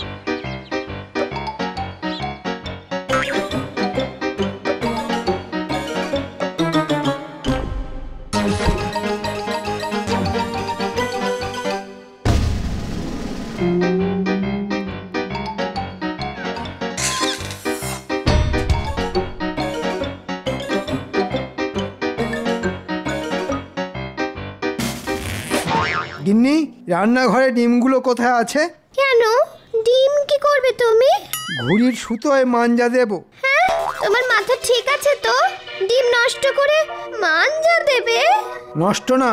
গিন্নি, রান্নাঘরে ডিমগুলো কোথায় আছে? কেন, ডিম কি করবে তুমি? ঘুড়ির সুতোয় মাঞ্জা দেব। হ্যাঁ, তোমার মাথা ঠিক আছে তো? ডিম নষ্ট করে মাঞ্জা দেবে? নষ্ট না,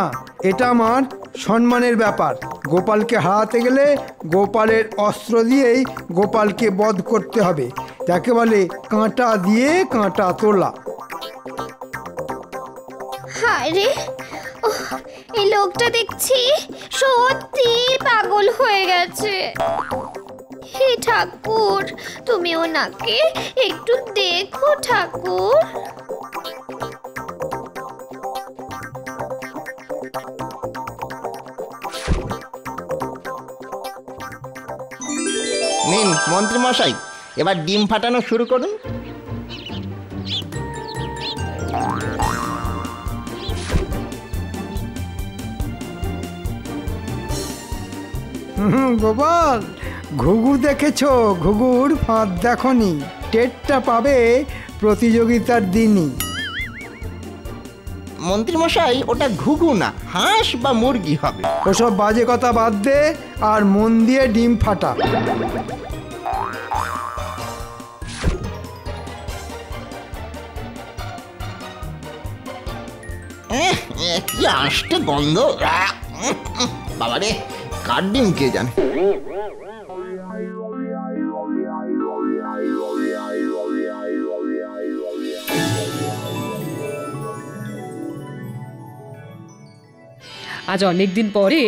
এটা আমার সম্মানের ব্যাপার। গোপালকে হারাতে গেলে গোপালের অস্ত্র দিয়েই গোপালকে বধ করতে হবে। তাকে বলে কাঁটা দিয়ে কাঁটা তোলা। হায় রে, এই লোকটা দেখছি সত্যি পাগল হয়ে গেছে। হে ঠাকুর, তুমি ওনাকে একটু দেখো ঠাকুর। নিন মন্ত্রী মশাই, এবার ডিম ফাটানো শুরু করুন। গোপাল, ঘুঘু দেখেছো? ঘুঘুর ফাঁদ দেখনি? টেরটা পাবে প্রতিযোগিতার দিনই। মন্ত্রী মশাই, ওটা ঘুঘু না, হাঁস বা মুরগি হবে। ওসব বাজে কথা বাদ দে আর মন দিয়ে ডিম ফাটা। কি আষ্টে গন্ধ! বাবারে, কার ডিম কে জানে। আজ অনেকদিন পরে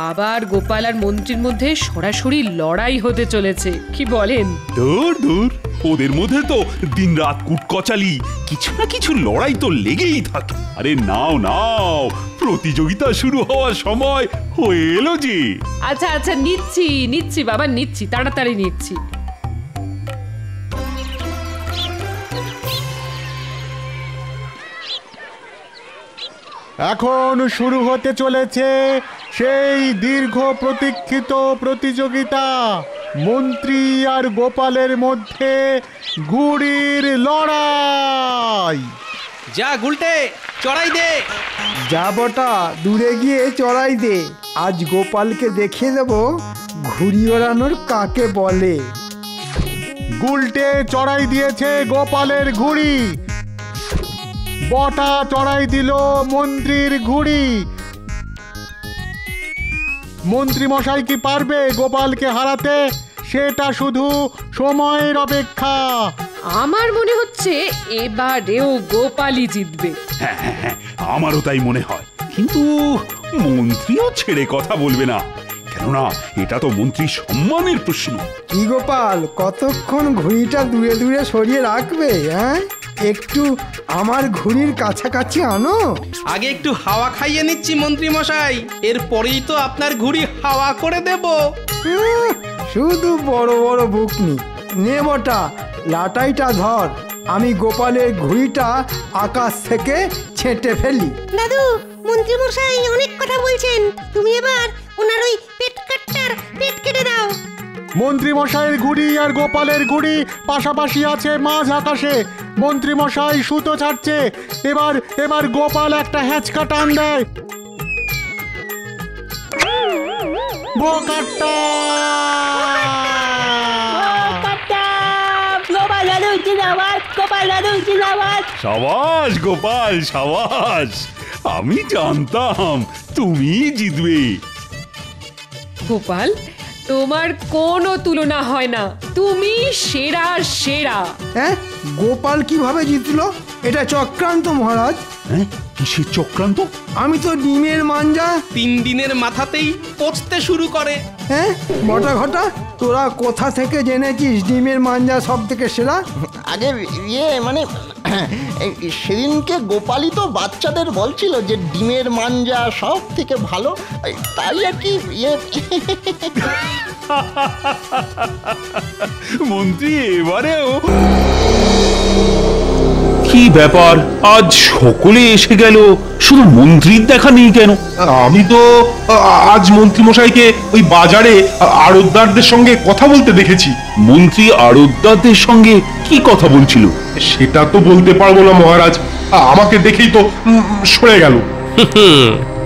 আবার গোপাল আর মন্ত্রীর মধ্যে সরাসরি লড়াই হতে চলেছে, কি বলেন? দূর দূর, ওদের মধ্যে তো দিনরাত কুটকচালি, কিছু না কিছু লড়াই তো লেগেই থাকে। আরে নাও নাও, প্রতিযোগিতা শুরু হওয়ার সময় হয়ে এলো যে। আচ্ছা আচ্ছা, নিচ্ছি নিচ্ছি বাবা, নিচ্ছি, তাড়াতাড়ি নিচ্ছি। এখন শুরু হতে চলেছে সেই দীর্ঘ প্রতীক্ষিত প্রতিযোগিতা, মন্ত্রী আর গোপালের মধ্যে ঘুড়ির লড়াই। যা গুলটে, চড়াই দে। যা বটা, দূরে গিয়ে চড়াই দে। আজ গোপালকে দেখিয়ে দেব ঘুড়ি ওড়ানোর কাকে বলে। গুলটে চড়াই দিয়েছে গোপালের ঘুড়ি, বটা চড়াই দিল মন্ত্রীর ঘুড়ি। মন্ত্রী মশাই কি পারবে গোপালকে হারাতে? সেটা শুধু সময়ের অপেক্ষা। আমার মনে হচ্ছে এবারেও গোপালই জিতবে। হ্যাঁ হ্যাঁ হ্যাঁ, আমারও তাই মনে হয়। কিন্তু মন্ত্রীও ছেড়ে কথা বলবে না, কেননা এটা তো মন্ত্রী সম্মানের প্রশ্ন। কি গোপাল, কতক্ষণ ঘুড়িটা দূরে দূরে সরিয়ে রাখবে? হ্যাঁ, একটু আমার ঘুড়ির কাছাকাছি আনো। আগে একটু হাওয়া খাইয়ে নিচ্ছি মন্ত্রী মশাই, এরপরেই তো আপনার ঘুড়ি হাওয়া করে দেব। শুধু বড় বড় বুকনি। নে মোটা, লাটাইটা ধর, আমি গোপালের ঘুড়িটা আকাশ থেকে ছেঁটে ফেলি। দাদু, মন্ত্রী মশাই অনেক কথা বলছেন, তুমি এবার ওনার ওই পেট কেটে দাও। মন্ত্রী মশাইয়ের ঘুড়ি আর গোপালের ঘুড়ি পাশাপাশি আছে মাঝ আকাশে। মন্ত্রী মশাই সুতো ছাড়ছে। এবার গোপাল একটা হ্যাঁচকা টান দেয়। বোকাট্টা! সাবাস গোপাল, সাবাস! আমি জানতাম তুমি জিতবে। গোপাল, তোমার কোনো তুলনা হয় না, তুমি সেরা সেরা। হ্যাঁ, গোপাল কিভাবে জিতলো? এটা চক্রান্ত মহারাজ। হ্যাঁ, কিসের চক্রান্ত? আমি তো ডিমের মাঞ্জা 3 দিনের মাথাতেই পচতে শুরু করে। হ্যাঁ, বটা ঘটা, তোরা কোথা থেকে জেনেছিস ডিমের মাঞ্জা সব থেকে সেরা? আগে মানে সেদিনকে গোপালই তো বাচ্চাদের বলছিল যে ডিমের মাঞ্জা সব থেকে ভালো, তাই আর কি। মন্ত্রী এবারেও কি ব্যাপার, আজ সকলে এসে গেল, শুধু মন্ত্রীর দেখা নেই কেন? আমি তো আজ মন্ত্রী মশাইকে ওই বাজারে আড়তদারদের সঙ্গে কথা বলতে দেখেছি। মন্ত্রী আড়তদারদের সঙ্গে কি কথা বলছিল? সেটা তো বলতে পারবো না মহারাজ, আমাকে দেখেই তো সরে গেল।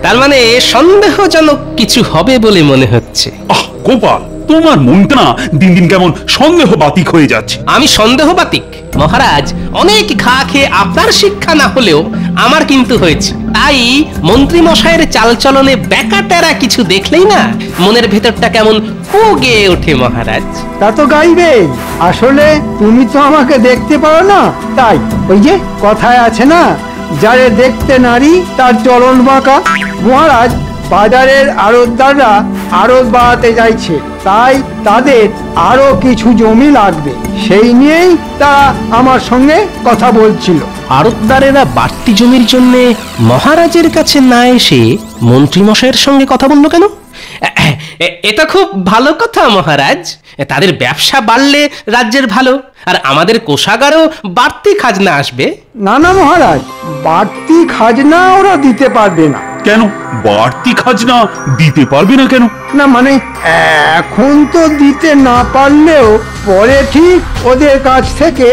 তার মানে সন্দেহজনক কিছু হবে বলে মনে হচ্ছে। আহ গোপাল, তোমার মনটা না দিন দিন কেমন সন্দেহবাতিক হয়ে যাচ্ছে। আমি সন্দেহবাতিক মহারাজ? অনেক ঘা খেয়ে আপনার শিক্ষা না হলেও আমার কিন্তু হয়েছে, তাই মন্ত্রী মশাইয়ের চালচলনে ব্যাকাটেরা কিছু দেখলেই না মনের ভেতরটা কেমন কুগে ওঠে মহারাজ। তা তো গাইবে, আসলে তুমি তো আমাকে দেখতে পারো না, তাই ওই যে কথায় আছে না, যারে দেখতে নারী তার চলন বাঁকা। মহারাজ, বাজারের আড়তদাররা আড়ত বাড়াতে চাইছে, তাই তাদের আরো কিছু জমি লাগবে, সেই নিয়েই তারা আমার সঙ্গে কথা বলছিল। আড়তদারেরা বাড়তি জমির জন্য মহারাজের কাছে না এসে মন্ত্রী মশাইয়ের সঙ্গে কথা বললো কেন? এটা খুব ভালো কথা মহারাজ, তাদের ব্যবসা বাড়লে রাজ্যের ভালো, আর আমাদের কোষাগারেও বাড়তি খাজনা আসবে। না না মহারাজ, বাড়তি খাজনা ওরা দিতে পারবে না। কেন বাড়তি খাজনা দিতে পারবে না কেন? না মানে এখন তো দিতে না পারলেও পরে ঠিক ওদের কাছ থেকে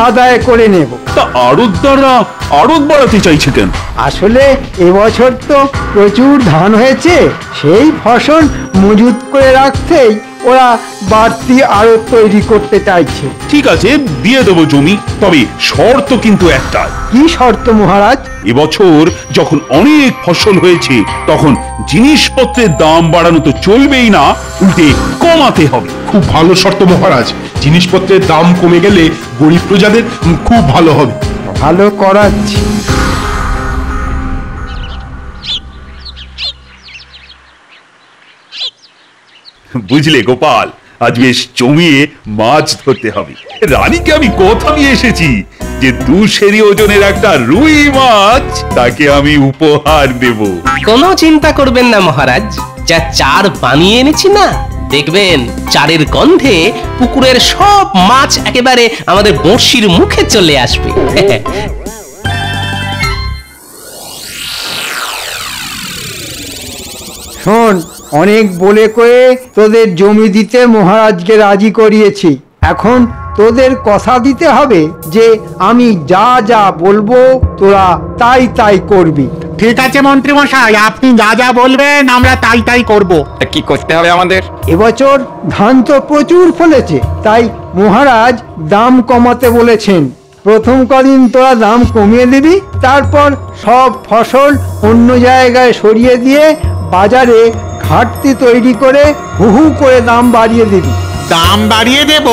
আদায় করে নেব। তা আড়তদাররা আড়ত বাড়াতে চাইছে কেন? আসলে এবছর তো প্রচুর ধান হয়েছে, সেই ফসল মজুত করে রাখতেই ওরা বাড়তি আড়ত তৈরি করতে চাইছে। ঠিক আছে, দিয়ে দেবো জমি, তবে শর্ত কিন্তু একটা। কি শর্ত মহারাজ? এবছর যখন অনেক ফসল হয়েছে তখন জিনিসপত্রের দাম বাড়ানো তো চলবেই না, উল্টে কমাতে হবে। খুব ভালো শর্ত মহারাজ, জিনিসপত্রের দাম কমে গেলে গরিব প্রজাদের খুব ভালো হবে। ভালো করাচ্ছি। বুঝলে গোপাল, আজ বেশ জমিয়ে মাছ ধরতে হবে। রানীকে আমি কথা দিয়ে এসেছি যে 2 সেরি ওজনের একটা রুই মাছ তাকে আমি উপহার দেব। কোনো চিন্তা করবেন না মহারাজ, যা চার বানিয়ে এনেছি না, দেখবেন চারের গন্ধে পুকুরের সব মাছ একেবারে আমাদের বড়শির মুখে চলে আসবে। শোন, অনেক বলে কয়ে তোদের জমি দিতে মহারাজকে রাজি করিয়েছি, এখন তোদের কথা দিতে হবে যে আমি যা যা বলবো তোরা তাই তাই করবি। ঠিক আছে মন্ত্রী মশাই, আপনি যা যা বলবেন আমরা তাই তাই করব। কি করতে হবে আমাদের? এবছর ধান তো প্রচুর ফলেছে, তাই মহারাজ দাম কমাতে বলেছেন। প্রথম কদিন তোরা দাম কমিয়ে দিবি, তারপর সব ফসল অন্য জায়গায় সরিয়ে দিয়ে বাজারে ঘাটতি তৈরি করে হু হু করে দাম বাড়িয়ে দিবি। দাম বাড়িয়ে দেব?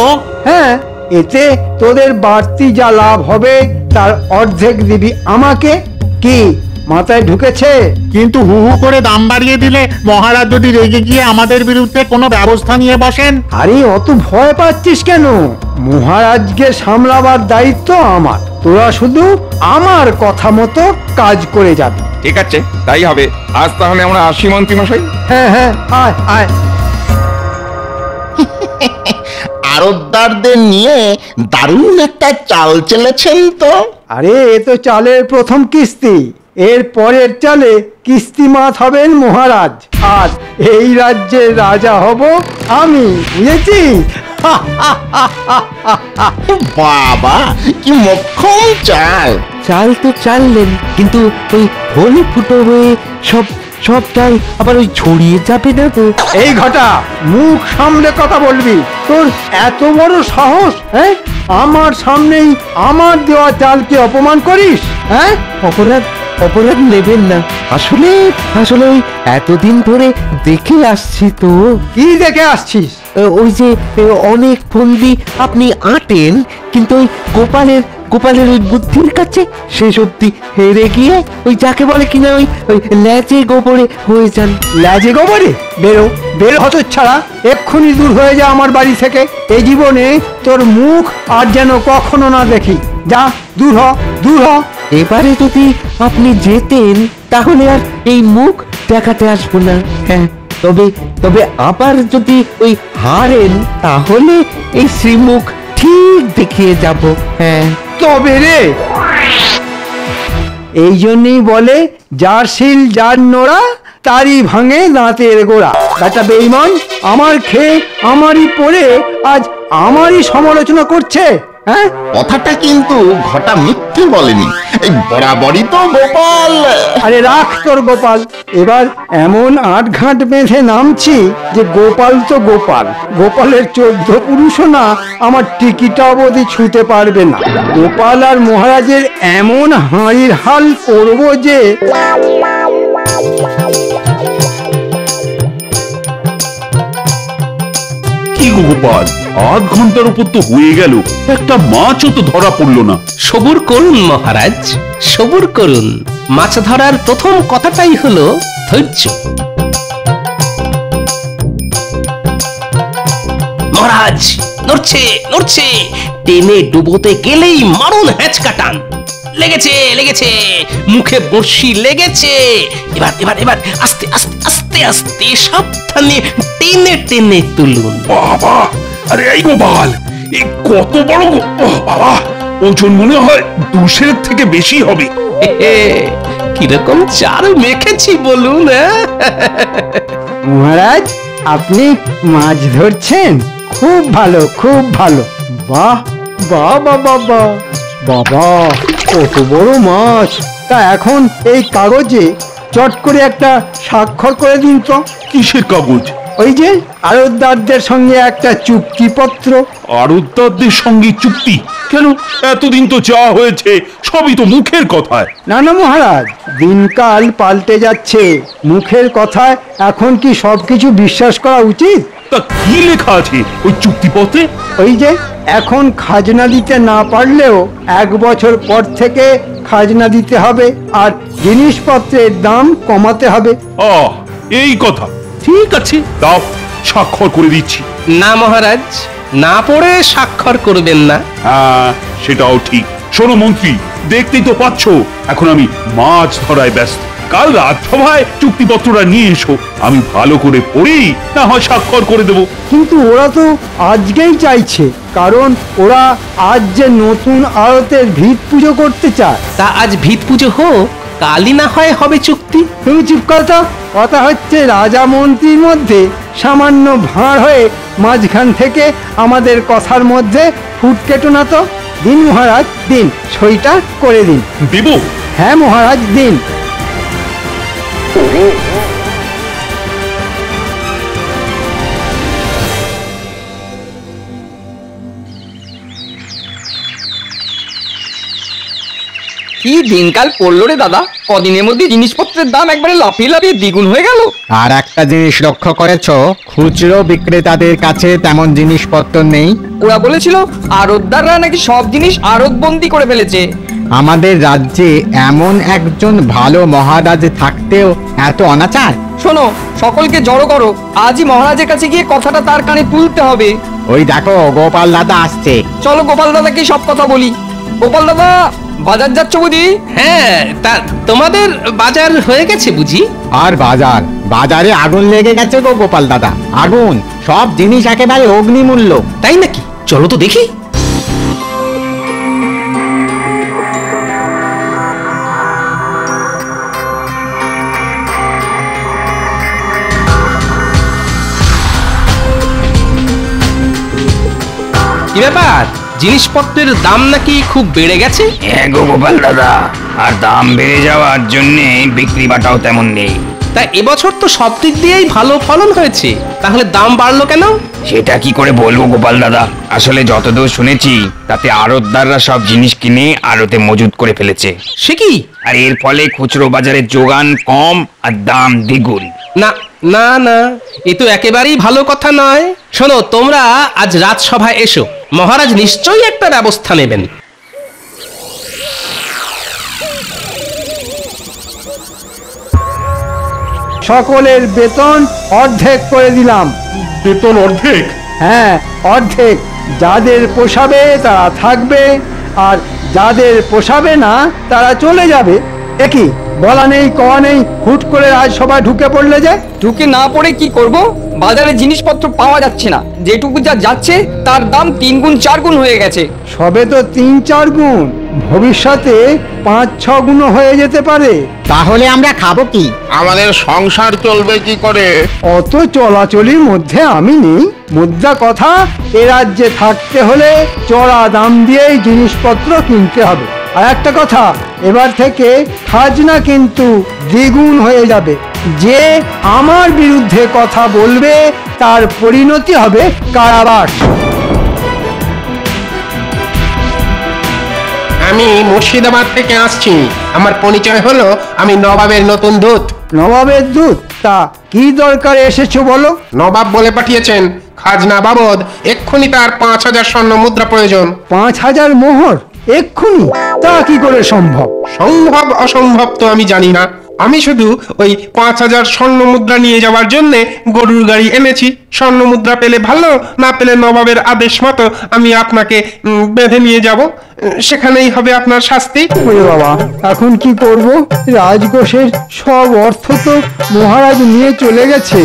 হ্যাঁ, এতে তোদের বাড়তি যা লাভ হবে তার অর্ধেক দিবি আমাকে। কি মাথায় ঢুকেছে? কিন্তু হু হু করে দাম বাড়িয়ে দিলে মহারাজ যদি রেগে গিয়ে আমাদের বিরুদ্ধে কোনো ব্যবস্থা নিয়ে বসেন? আরে অত ভয় পাচ্ছিস কেন? মহারাজকে সামলাবার দায়িত্ব আমার। তোরা শুধু আমার কথা মতো কাজ করে যাবি। ঠিক আছে, তাই হবে। আজ তাহলে আমরা আসি মন্ত্রী মশাই। হ্যাঁ হ্যাঁ, আয় আয়। আড়তদারদের নিয়ে দারুণ একটা চাল চেলেছেন তো। আরে এ তো চালের প্রথম কিস্তি। এর পরের চালে কিস্তি মাত হবেন মহারাজ, আর এই রাজ্যের রাজা হব আমি, বুঝেছিস? বাবা, কি মক্ষম চাল! চাল তো চাললেন, কিন্তু ওই হোলি ফুটো হয়ে সব সব চাল আবার ওই ছড়িয়ে যাবে না তো? এই ঘটা, মুখ সামলে কথা বলবি। তোর এত বড় সাহস, হ্যাঁ? আমার সামনেই আমার দেওয়া চালকে অপমান করিস? হ্যাঁ, অপরাধ অপরাধ নেবেন না। আসলে আসলে ওই এতদিন ধরে দেখে আসছি তো। কি দেখে আসছিস? ওই যে অনেক ফন্দি আপনি আঁটেন, কিন্তু ওই গোপালের ওই বুদ্ধির কাছে শেষ অব্দি হেরে গিয়ে ওই যাকে বলে কিনা ওই ল্যাজে গোবরে হয়ে যান। ল্যাজে গোবরে? বেরো বেরো হতচ্ছাড়া, এক্ষুনি দূর হয়ে যা আমার বাড়ি থেকে। এই জীবনে তোর মুখ আর যেন কখনো না দেখি। যা, দূর হ, দূর হ। এবারে যদি আপনি যেতেন তাহলে আর এই মুখ দেখাতে আসবো না। হ্যাঁ, তবে আবার যদি ওই হারেন তাহলে এই শ্রীমুখ ঠিক দেখিয়ে যাব। হ্যাঁ, তবে রে, এই জন্যই বলে যার শিল যার নোড়া তারই ভাঙে দাঁতের গোড়া। বেটা বেঈমান, আমার খেয়ে আমারই পড়ে আজ আমারই সমালোচনা করছে। হ্যাঁ, কথাটা কিন্তু ঘটা মিথ্যে বলেনি। এই বরাবরই তো গোপাল। আরে রাখ তোর গোপাল। এবার এমন আটঘাট বেঁধে নামছি যে গোপাল তো গোপাল, গোপালের 14 পুরুষও না আমার টিকিটা অবধি ছুঁতে পারবে না। গোপাল আর মহারাজের এমন হাঁড়ির হাল করবো যে। কি গো গোপাল, আধ ঘন্টার উপর তো হয়ে গেল, একটা মাছও তো ধরা পড়লো না। সবুর করুন মহারাজ, সবুর করুন। মাছ ধরার প্রথম কথাটাই হলো ধৈর্য। মহারাজ নড়ছে নড়ছে, টেনে ডুবোতে গেলেই মারুন হ্যাঁচকা টান। লেগেছে লেগেছে, মুখে বড়শি লেগেছে। এবার এবার এবার আস্তে আস্তে আস্তে আস্তে সাবধানে টেনে টেনে তুলুন। বাবা, আরে এই গোপাল, এই কত বড়! বাবা, ওজন মনে হয় 200 থেকে বেশি হবে। কিরকম চাল মেখেছি বলুন। মহারাজ, আপনি মাছ ধরছেন? খুব ভালো, খুব ভালো। বাহ বাহ বাবা বাহ, বাবা কত বড় মাছ! তা এখন এই কাগজে চট করে একটা স্বাক্ষর করে দিন তো। কিসের কাগজ? ওই যে আড়তদারদের সঙ্গে একটা চুক্তিপত্র। আড়তদারদের সঙ্গে চুক্তি? কেন, এতদিন তো যা হয়েছে সবই তো মুখের কথায়। না না মহারাজ, দিনকাল পাল্টে যাচ্ছে। মুখের কথায় এখন কি সবকিছু বিশ্বাস করা উচিত? তা কি লেখা আছে ওই চুক্তিপত্রে? ওই যে এখন খাজনা দিতে না পারলেও 1 বছর পর থেকে খাজনা দিতে হবে, আর জিনিসপত্রের দাম কমাতে হবে। এই কথা। ঠিক আছে, দাও, স্বাক্ষর করে দিচ্ছি। না মহারাজ, না পড়ে স্বাক্ষর করবেন না। হ্যাঁ, সেটাও ঠিক। শোনো মন্ত্রী, দেখতেই তো পাচ্ছ এখন আমি মাছ ধরায় ব্যস্ত। কাল রাজসভায় চুক্তিপত্রটা নিয়ে এসো, আমি ভালো করে পড়ি, না হয় স্বাক্ষর করে দেব। কিন্তু ওরা তো আজকেই চাইছে, কারণ ওরা আজ যে নতুন আড়তের ভিত পুজো করতে চায়। তা আজ ভিত পুজো হোক, কালই না হয় হবে চুক্তি। তুমি চুপ করো। কথা হচ্ছে রাজা মন্ত্রীর মধ্যে সামান্য ভাঁড় হয়ে মাঝখান থেকে আমাদের কথার মধ্যে ফুট কেটো না তো। দিন মহারাজ, দিন, সইটা করে দিন। দেব? হ্যাঁ মহারাজ, দিন। কি দিনকাল পড়লো রে দাদা, কদিনের মধ্যে জিনিসপত্রের দাম একবারে লাফিয়ে লাফিয়ে দ্বিগুণ হয়ে গেল। আর একটা জিনিস লক্ষ্য করেছো, খুচরো বিক্রেতাদের কাছে তেমন জিনিসপত্র নেই। ওরা বলেছিল আড়তদাররা নাকি সব জিনিস আড়তবন্দি করে ফেলেছে। আমাদের রাজ্যে এমন একজন ভালো মহারাজ থাকতেও এত অনাচার। শোনো, সকলকে জড়ো করো, আজই মহারাজের কাছে গিয়ে কথাটা তার কানে তুলতে হবে। ওই দেখো গোপাল দাদা আসছে। চলো গোপাল দাদাকে সব কথা বলি। গোপাল দাদা, বাজার যাচ্ছ বুঝি? হ্যাঁ, তা তোমাদের বাজার হয়ে গেছে বুঝি? আর বাজারে আগুন লেগে গেছে গো গোপাল দাদা, আগুন। সব জিনিস একেবারে অগ্নিমূল্য। তাই নাকি? চলো তো দেখি। কি ব্যাপার, জিনিসপত্রের দাম নাকি খুব বেড়ে গেছে? হ্যাঁ গো গোপাল দাদা, আর দাম বেড়ে যাওয়ার জন্যে বিক্রি বাটাও তেমন নেই। তা এবছর তো সব দিক দিয়েই ভালো ফলন হয়েছে, তাহলে দাম বাড়লো কেন? সেটা কি করে বলবো গোপাল দাদা, আসলে যতদূর শুনেছি তাতে আড়তদাররা সব জিনিস কিনে আড়তে মজুত করে ফেলেছে। সে কি? আর এর ফলে খুচরো বাজারে যোগান কম আর দাম দ্বিগুণ। না না না, এ তো একেবারেই ভালো কথা নয়। শোনো, তোমরা আজ রাজসভায় এসো, মহারাজ নিশ্চয়ই একটা ব্যবস্থা নেবেন। সকলের বেতন অর্ধেক করে দিলাম। বেতন অর্ধেক? হ্যাঁ, অর্ধেক। যাদের পোষাবে তারা থাকবে, আর যাদের পোষাবে না তারা চলে যাবে। একই বলা নেই কওয়া নেই, হুট করে রাজসভায় ঢুকে পড়লে যে। ঢুকে না পড়ে কি করব? বাজারে জিনিসপত্র পাওয়া যাচ্ছে না, যেটুকু যা যাচ্ছে তার দাম 3 গুণ 4 গুণ হয়ে গেছে। সবে তো 3-4 গুণ, ভবিষ্যতে 5-6 গুণ হয়ে যেতে পারে। তাহলে আমরা খাবো কি? আমাদের সংসার চলবে কি করে? অত চলাচলির মধ্যে আমি নেই। মুদ্রা কথা, এ রাজ্যে থাকতে হলে চড়া দাম দিয়েই জিনিসপত্র কিনতে হবে। আর একটা কথা, এবার থেকে খাজনা কিন্তু দ্বিগুণ হয়ে যাবে। যে আমার বিরুদ্ধে কথা বলবে তার পরিণতি হবে কারাবাস। আমি মুর্শিদাবাদ থেকে আসছি। আমার পরিচয় হলো, আমি নবাবের নতুন দূত। নবাবের দূত? তা কি দরকারে এসেছো বলো? নবাব বলে পাঠিয়েছেন খাজনা বাবদ এক্ষুনি তার 5000 স্বর্ণ মুদ্রা প্রয়োজন। 5000 মোহর এক্ষুনি? তা কি করে সম্ভব? সম্ভব অসম্ভব তো আমি জানি না, আমি শুধু ওই 5000 স্বর্ণ মুদ্রা নিয়ে যাওয়ার জন্য গরুর গাড়ি এনেছি। স্বর্ণ মুদ্রা পেলে ভালো, না পেলে নবাবের আদেশ মতো আমি আপনাকে বেঁধে নিয়ে যাব, সেখানেই হবে আপনার শাস্তি। ওরে বাবা, এখন কি করব? রাজকোষের সব অর্থ তো মহারাজ নিয়ে চলে গেছে,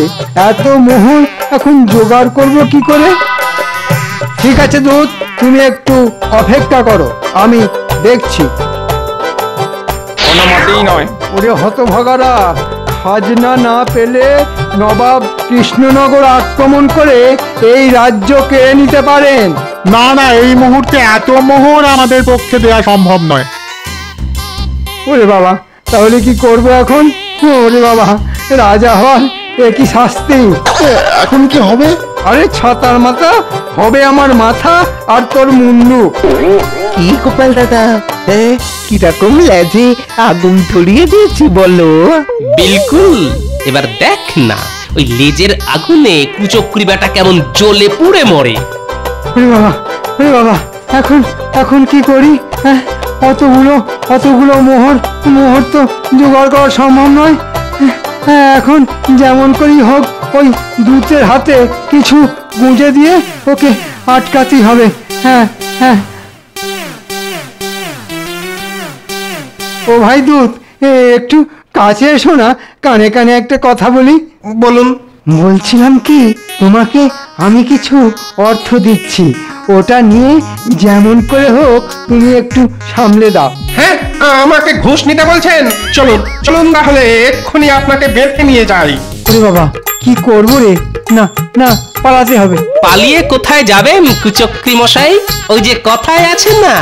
এত মোহর এখন জোগাড় করব কি করে? ঠিক আছে দূত, তুমি একটু অপেক্ষা করো, আমি দেখছি। কোনো মতেই নয়। ওরে হতভাগারা, খাজনা না পেলে নবাব কৃষ্ণনগর আক্রমণ করে এই রাজ্য কেড়ে নিতে পারেন। না না, এই মুহূর্তে এত মোহর আমাদের পক্ষে দেওয়া সম্ভব নয়। ওরে বাবা, তাহলে কি করব এখন? ওরে বাবা, রাজা হওয়ার এ কি শাস্তি! এখন কি হবে? আরে ছাতার মাথা হবে আমার মাথা, আর তোর মুন্ডু। কি গোপাল দাদা, কিরকম লেজে আগুন ধরিয়ে দিয়েছি বলো? বিলকুল। এবার দেখ না, ওই লেজের আগুনে কুচক্রি বেটা কেমন জ্বলে পুড়ে মরে। ওরে বাবা, এখন কি করি? অতগুলো মোহর তো জোগাড় করা সম্ভব নয়। এখন যেমন করি হোক ওই দূতের হাতে কিছু গুঁজে দিয়ে ওকে আটকাতেই হবে। হ্যাঁ হ্যাঁ। ও ভাই দূত, একটু কাছে এসো না, কানে কানে একটা কথা বলি। বলুন। বলছিলাম কি, তোমাকে আমি কিছু অর্থ দিচ্ছি, ওটা নিয়ে যেমন করে হোক তুমি একটু সামলে দাও। হ্যাঁ, আমাকে ঘুষ নিতে বলছেন? চলুন চলুন, তাহলে এক্ষুনি আপনাকে বেঁধে নিয়ে যাই। ওরে বাবা, কি করবো রে? না না, পালাতে হবে। পালিয়ে কোথায় যাবেন কুচক্রি মশাই? ওই যে কথায় আছে না,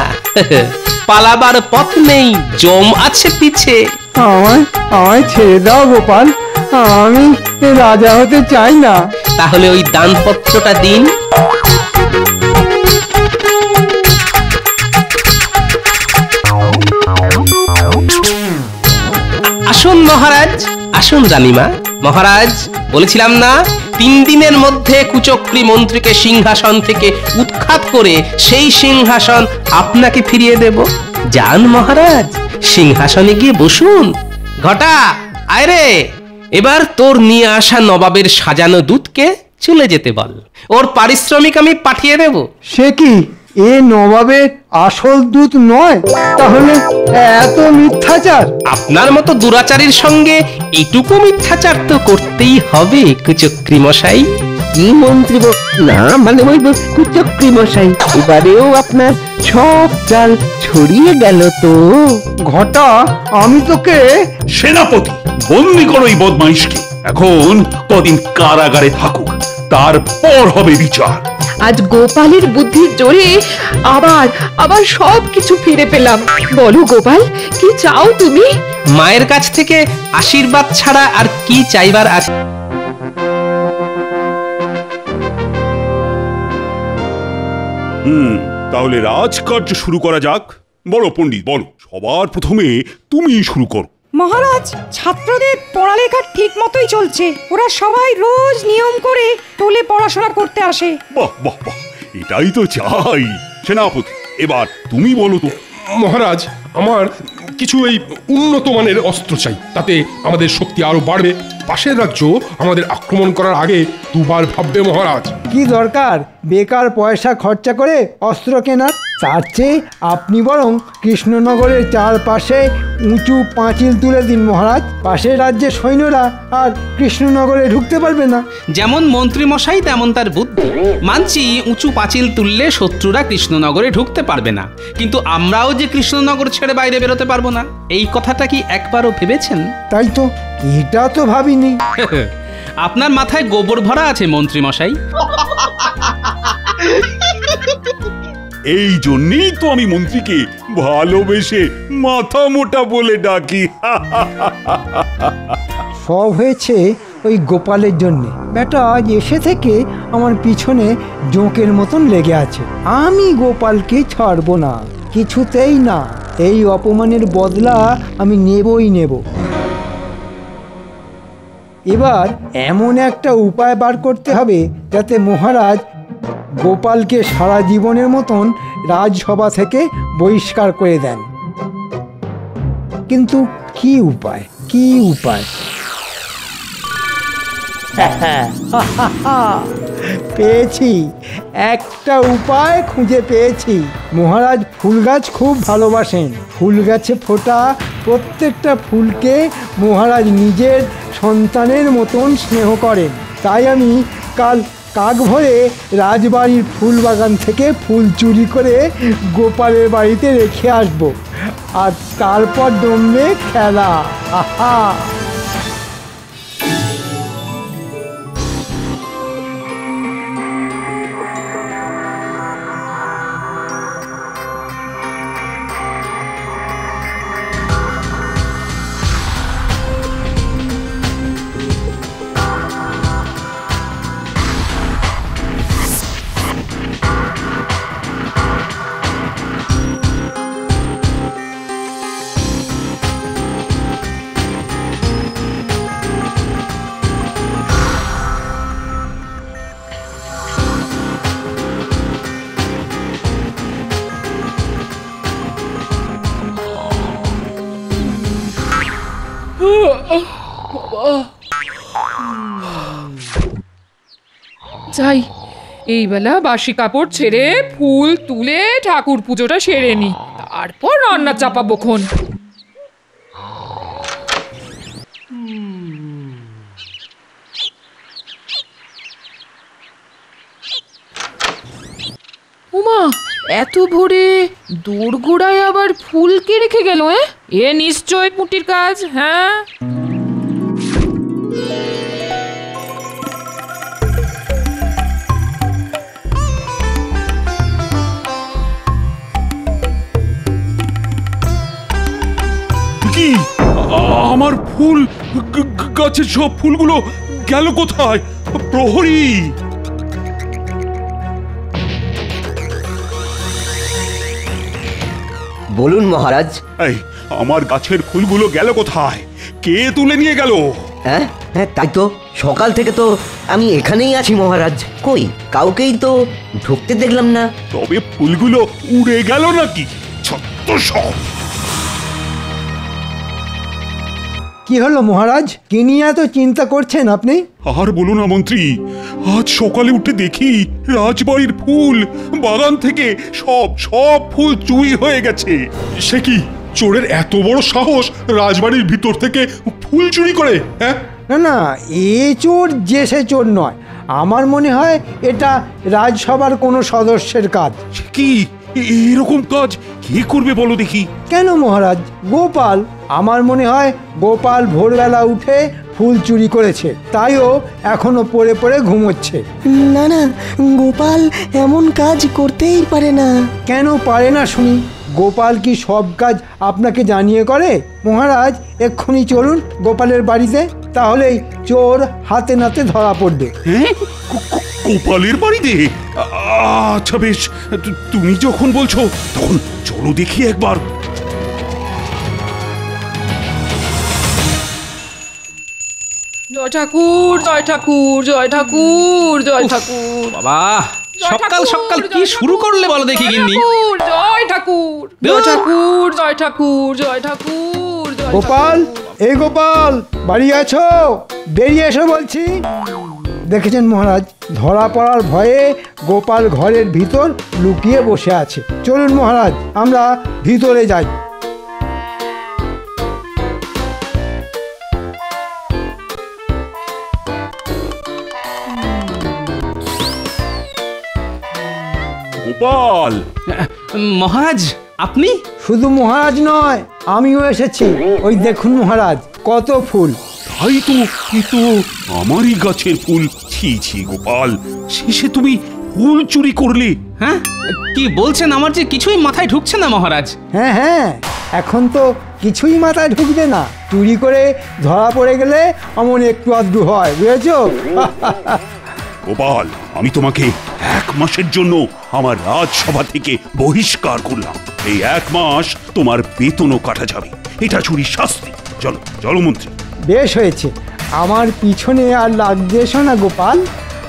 পালাবার পথ নেই, জম আছে পিছে। আমায় ছেড়ে দাও গোপাল, আমি রাজা হতে চাই না। তাহলে ওই দানপত্রটা দিন। আসুন মহারাজ, আসুন রানীমা। মহারাজ, বলেছিলাম না 3 দিনের মধ্যে কুচক্রী মন্ত্রীকে সিংহাসন থেকে উৎখাত করে সেই সিংহাসন আপনাকে ফিরিয়ে দেব। যান মহারাজ, সিংহাসনে গিয়ে বসুন। ঘটা, আয় রে, এবার তোর নিয়ে আসা নবাবের সাজানো দুধকে চলে যেতে বল। ওর পারিশ্রমিক আমি পাঠিয়ে দেব। সে কি, এ নবাবের আসল দূত নয়? তাহলে এত মিথ্যাচার? আপনার মতো দুরাচারীর সঙ্গে এটুকু মিথ্যাচার তো করতেই হবে কুচক্রী মশাই। কি মন্ত্রী না মানে ওই কুচক্রী মশাই, এবারেও আপনার সব চাল ছড়িয়ে গেল তো। ঘটা, আমি তোকে। সেনাপতি, বন্দি করো এই বদমাইশকে। এখন কদিন কারাগারে থাকুক, তারপর হবে বিচার। আজ গোপালের বুদ্ধির জোরে আবার সবকিছু ফিরে পেলাম। বলো গোপাল, কি চাও তুমি? মায়ের কাছ থেকে আশীর্বাদ ছাড়া আর কি চাইবার আছে? তাহলে রাজকার্য শুরু করা যাক। বলো পণ্ডিত, বলো, সবার প্রথমে তুমি শুরু করো। মহারাজ, ছাত্রদের পড়ালেখা ঠিক মতোই চলছে। ওরা সবাই রোজ নিয়ম করে টোলে পড়াশোনা করতে আসে। বাহ বাহ বাহ, এটাই তো চাই। সেনাপতি, এবার তুমি বলো তো। মহারাজ, আমার কিছু এই উন্নত মানের অস্ত্র চাই, তাতে আমাদের শক্তি আরো বাড়বে। পাশের রাজ্য আমাদের আক্রমণ করার আগে দুবার ভাববে মহারাজ। কি দরকার বেকার পয়সা খরচা করে অস্ত্র কেনার? তার চেয়ে আপনি বরং কৃষ্ণনগরের চারপাশে উঁচু পাঁচিল তুলে দিন মহারাজ। পাশের রাজ্যের সৈন্যরা আর কৃষ্ণনগরে ঢুকতে পারবে না। যেমন মন্ত্রী মশাই তেমন তার বুদ্ধি। মানছি উঁচু পাঁচিল তুললে শত্রুরা কৃষ্ণনগরে ঢুকতে পারবে না, কিন্তু আমরাও যে কৃষ্ণনগর ছেড়ে বাইরে বেরোতে পারবো না, এই কথাটা কি একবারও ভেবেছেন? তাই তো, এটা তো ভাবিনি। আপনার মাথায় গোবর ভরা আছে মন্ত্রী মশাই। এই জন্যই তো আমি মন্ত্রীকে ভালোবেসে মাথা মোটা বলে ডাকি। সব হয়েছে ওই গোপালের জন্যে। বেটা আজ এসে থেকে আমার পিছনে জোঁকের মতন লেগে আছে। আমি গোপালকে ছাড়বো না, কিছুতেই না। এই অপমানের বদলা আমি নেবই নেব। এবার এমন একটা উপায় বার করতে হবে যাতে মহারাজ গোপালকে সারা জীবনের মতন রাজসভা থেকে বহিষ্কার করে দেন। কিন্তু কি উপায়, কি উপায়? পেয়েছি, একটা উপায় খুঁজে পেয়েছি। মহারাজ ফুল গাছ খুব ভালোবাসেন। ফুল গাছে ফোটা প্রত্যেকটা ফুলকে মহারাজ নিজের সন্তানের মতন স্নেহ করেন। তাই আমি কাল কাক ভরে রাজবাড়ির ফুল বাগান থেকে ফুল চুরি করে গোপালের বাড়িতে রেখে আসব, আর তারপর জমবে খেলা। আহা! যাই, এই বেলা বাসি কাপড় ছেড়ে ফুল তুলে ঠাকুর পুজোটা সেরে নি, তারপর রান্না চাপাবো খন। উমা, এত ভোরে দোরগোড়ায় আবার ফুল কে রেখে গেল? এ নিশ্চয় পুটির কাজ। হ্যাঁ, কি আমার ফুল গাছের সব ফুলগুলো গেল কোথায়? প্রহরী! বলুন মহারাজ। এই আমার গাছের ফুলগুলো গেল কোথায়? কে তুলে নিয়ে গেল? হ্যাঁ হ্যাঁ, তাই তো সকাল থেকে তো আমি এখানেই আছি মহারাজ, কই কাউকেই তো ঢুকতে দেখলাম না। তবে ফুলগুলো উড়ে গেল নাকি? ছত্ত সব। কি হলো মহারাজ, কি নিয়ে এত চিন্তা করছেন আপনি? আর বলো না মন্ত্রী, আজ সকালে উঠে দেখি রাজবাড়ির ফুল বাগান থেকে সব ফুল চুরি হয়ে গেছে। সে কি, চোরের এত বড় সাহস রাজবাড়ির ভিতর থেকে ফুল চুরি করে? হ্যাঁ, না না, এ চোর যে সে চোর নয়, আমার মনে হয় এটা রাজসভার কোনো সদস্যের কাজ। কি এরকম কাজ কে করবে বলো দেখি? কেন মহারাজ, গোপাল। আমার মনে হয় গোপাল ভোরবেলা উঠে ফুল চুরি করেছে, তাইও এখনো পড়ে পড়ে ঘুমোচ্ছে। না না, গোপাল এমন কাজ করতেই পারে না। কেন পারে না শুনি? গোপাল কি সব কাজ আপনাকে জানিয়ে করে? মহারাজ এক্ষুনি চলুন গোপালের বাড়িতে, তাহলেই চোর হাতে নাতে ধরা পড়বে। হ্যাঁ, গোপালের বাড়িতে? আচ্ছা বেশ, তুমি যখন বলছো তখন চলো দেখি একবার। জয় ঠাকুর, জয় ঠাকুর, জয় ঠাকুর, জয় ঠাকুর। বাবা, সকাল সকাল কি শুরু করলে বলো দেখি গিন্নি? জয় ঠাকুর, জয় ঠাকুর, জয় ঠাকুর, জয় ঠাকুর। গোপাল, এই গোপাল, বাড়ি আছো? বেরিয়ে এসো বলছি। দেখেছেন মহারাজ, ধরা পড়ার ভয়ে গোপাল ঘরের ভিতর লুকিয়ে বসে আছে। চলুন মহারাজ, আমরা ভিতরে যাই। গোপাল। মহারাজ, আপনি? শুধু মহারাজ নয়, আমিও এসেছি। ওই দেখুন মহারাজ, কত ফুল। তাই তো, এ তো আমারই গাছের ফুল। ছি ছি গোপাল, শেষে তুমি ফুল চুরি করলে? হ্যাঁ, কি বলছেন? আমার যে কিছুই মাথায় ঢুকছে না মহারাজ। হ্যাঁ হ্যাঁ, এখন তো কিছুই মাথায় ঢুকবে না। চুরি করে ধরা পড়ে গেলে অমন একটু আধটু হয়, বুঝেছো? গোপাল, আমি তোমাকে 1 মাসের জন্য আমার রাজসভা থেকে বহিষ্কার করলাম। এই 1 মাস তোমার বেতনও কাটা যাবে। এটা চুরির শাস্তি। চলো চলো মন্ত্রী। বেশ হয়েছে, আমার পিছনে আর লাগবে না গোপাল,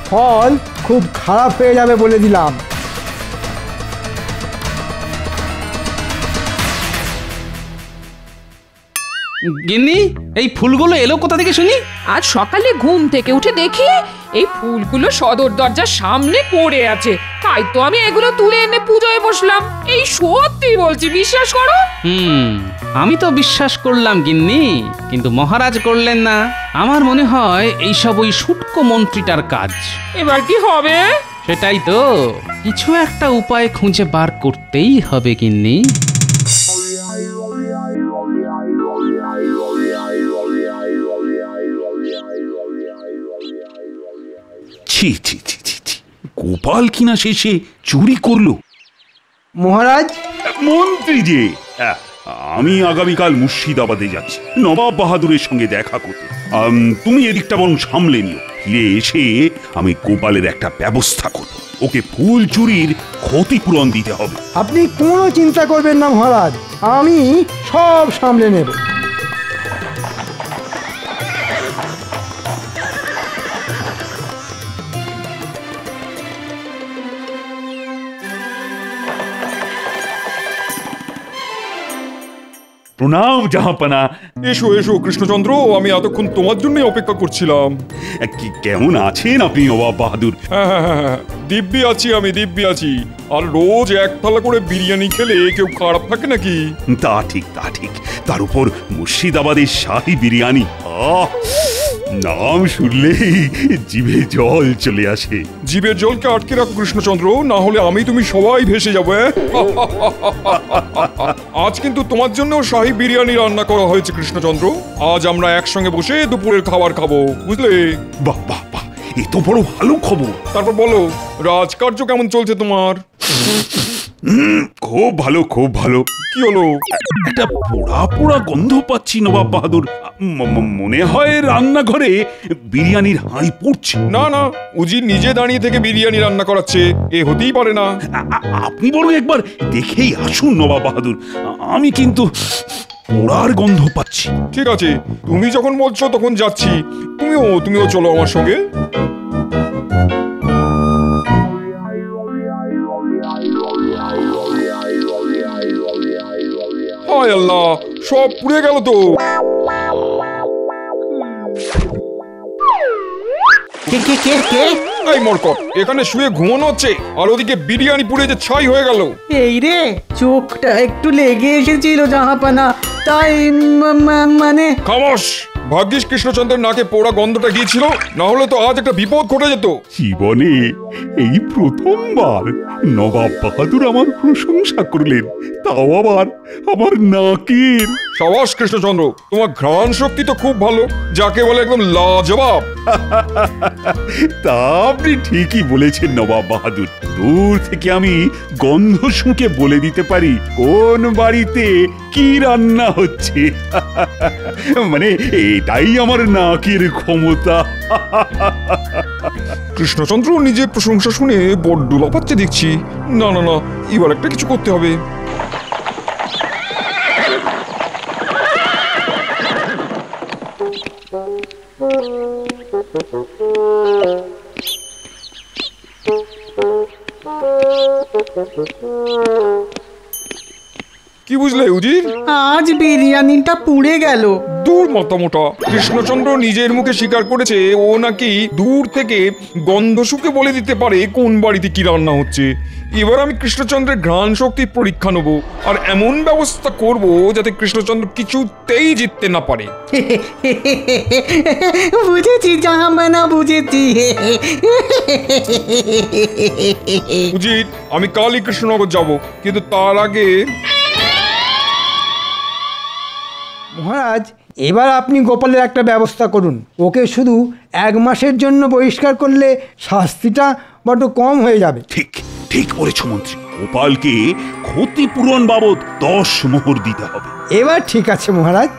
ফল খুব খারাপ হয়ে যাবে বলে দিলাম। গিন্নি, এই ফুলগুলো এলো কোথা থেকে শুনি? আজ সকালে ঘুম থেকে উঠে দেখি এই ফুলগুলো সদর দরজার সামনে পড়ে আছে, তাই তো আমি এগুলো তুলে এনে পুজোয় বসলাম। এই সত্যি বলছি, বিশ্বাস করো। আমি তো বিশ্বাস করলাম গিন্নি, কিন্তু মহারাজ করলেন না। আমার মনে হয় এইসব ওই শুটকো মন্ত্রীটার কাজ। এবার কি হবে? সেটাই তো, কিছু একটা উপায় খুঁজে বার করতেই হবে গিন্নি। ছি ছি ছি ছি ছি, গোপাল কিনা শেষে চুরি করলো। মহারাজ। মন্ত্রী যে, আমি আগামীকাল মুর্শিদাবাদে যাচ্ছি নবাব বাহাদুরের সঙ্গে দেখা করতে। তুমি এদিকটা বরং সামলে নিও। ফিরে এসে আমি গোপালের একটা ব্যবস্থা করব। ওকে ফুল চুরির ক্ষতিপূরণ দিতে হবে। আপনি কোনো চিন্তা করবেন না মহারাজ, আমি সব সামলে নেব। প্রণাম জাহাপনা। এসো এসো কৃষ্ণচন্দ্র, আমি এতক্ষণ তোমার জন্যই অপেক্ষা করছিলাম। কেমন আছেন আপনি নবাব বাহাদুর? হ্যাঁ, দিব্যি আছি, আমি দিব্যি আছি। আর রোজ 1 থালা করে বিরিয়ানি খেলে কেউ খারাপ থাকে নাকি? তা ঠিক, তা ঠিক। তার উপর মুর্শিদাবাদের শাহী বিরিয়ানি, নাম শুনলেই জিভে জল চলে আসে। জিভের জলকে আটকে রাখো কৃষ্ণচন্দ্র, না হলে আমি তুমি সবাই ভেসে যাবো। আজ কিন্তু তোমার জন্য শাহী বিরিয়ানি রান্না করা হয়েছে কৃষ্ণচন্দ্র। আজ আমরা একসঙ্গে বসে দুপুরের খাবার খাবো, বুঝলে? বাহ বাহ বাহ, এ তো বড় ভালো খবর। তারপর বলো, রাজকার্য কেমন চলছে তোমার? খুব ভালো, খুব ভালো। কি হলো? একটা পোড়া পোড়া গন্ধ পাচ্ছি নবাব বাহাদুর। মনে হয় রান্নাঘরে বিরিয়ানির হাঁড়ি পড়ছে। না না, উজি নিজে দাঁড়িয়ে থেকে বিরিয়ানি রান্না করাচ্ছে, এ হতেই পারে না। আপনি বরং একবার দেখেই আসুন নবাব বাহাদুর। আমি কিন্তু পোড়ার গন্ধ পাচ্ছি। ঠিক আছে, তুমি যখন বলছো তখন যাচ্ছি। তুমিও চলো আমার সঙ্গে। হায় আল্লাহ, সব পুড়ে গেল তো। এই মরকট, এখানে শুয়ে ঘুমানো হচ্ছে আর ওদিকে বিরিয়ানি পুড়ে যে ছাই হয়ে গেল। এই রে, চোখটা একটু লেগে এসেছিল জাহাপানা, তাই মানে। খামোশ! ভাগ্যিস কৃষ্ণচন্দ্রের নাকে পোড়া গন্ধটা গিয়েছিল, না হলে তো আজ একটা বিপদ ঘটে যেত। জীবনে এই প্রথমবার নবাব বাহাদুর আমার প্রশংসা করলেন, তাও আবার আমার নাকের। সাবাস কৃষ্ণচন্দ্র, তোমার ঘ্রাণ শক্তি তো খুব ভালো, যাকে বলে একদম লাজবাব। তা আপনি ঠিকই বলেছেন নবাব বাহাদুর। দূর থেকে আমি গন্ধ শুঁকে বলে দিতে পারি কোন বাড়িতে কি রান্না হচ্ছে। মানে এটাই আমার নাকের ক্ষমতা। কৃষ্ণচন্দ্র নিজের প্রশংসা শুনে বড্ড লাফাচ্ছে দেখছি। না না না, এবার একটা কিছু করতে হবে। কি বুঝলে উজির? আজ বিরিয়ানিটা পুড়ে গেল। দূর মাতামোটা, কৃষ্ণচন্দ্র নিজের মুখে স্বীকার করেছে ও নাকি দূর থেকে গন্ধ শুকে বলে দিতে পারে কোন বাড়িতে কি রান্না হচ্ছে। এবার আমি কৃষ্ণচন্দ্রের ঘ্রাণ শক্তির পরীক্ষা নেব আর এমন ব্যবস্থা করব যাতে কৃষ্ণচন্দ্র কিছুতেই জিততে না পারে। বুঝেছি জাহাপানা, বুঝেছি। উজির, আমি কালই কৃষ্ণনগর যাব, কিন্তু তার আগে। মহারাজ, এবার আপনি গোপালের একটা ব্যবস্থা করুন। ওকে শুধু 1 মাসের জন্য বহিষ্কার করলে শাস্তিটা বড্ড কম হয়ে যাবে। ঠিক ঠিক বলেছ মন্ত্রী, গোপালকে ক্ষতিপূরণ বাবদ 10 মোহর দিতে হবে। এবার ঠিক আছে মহারাজ।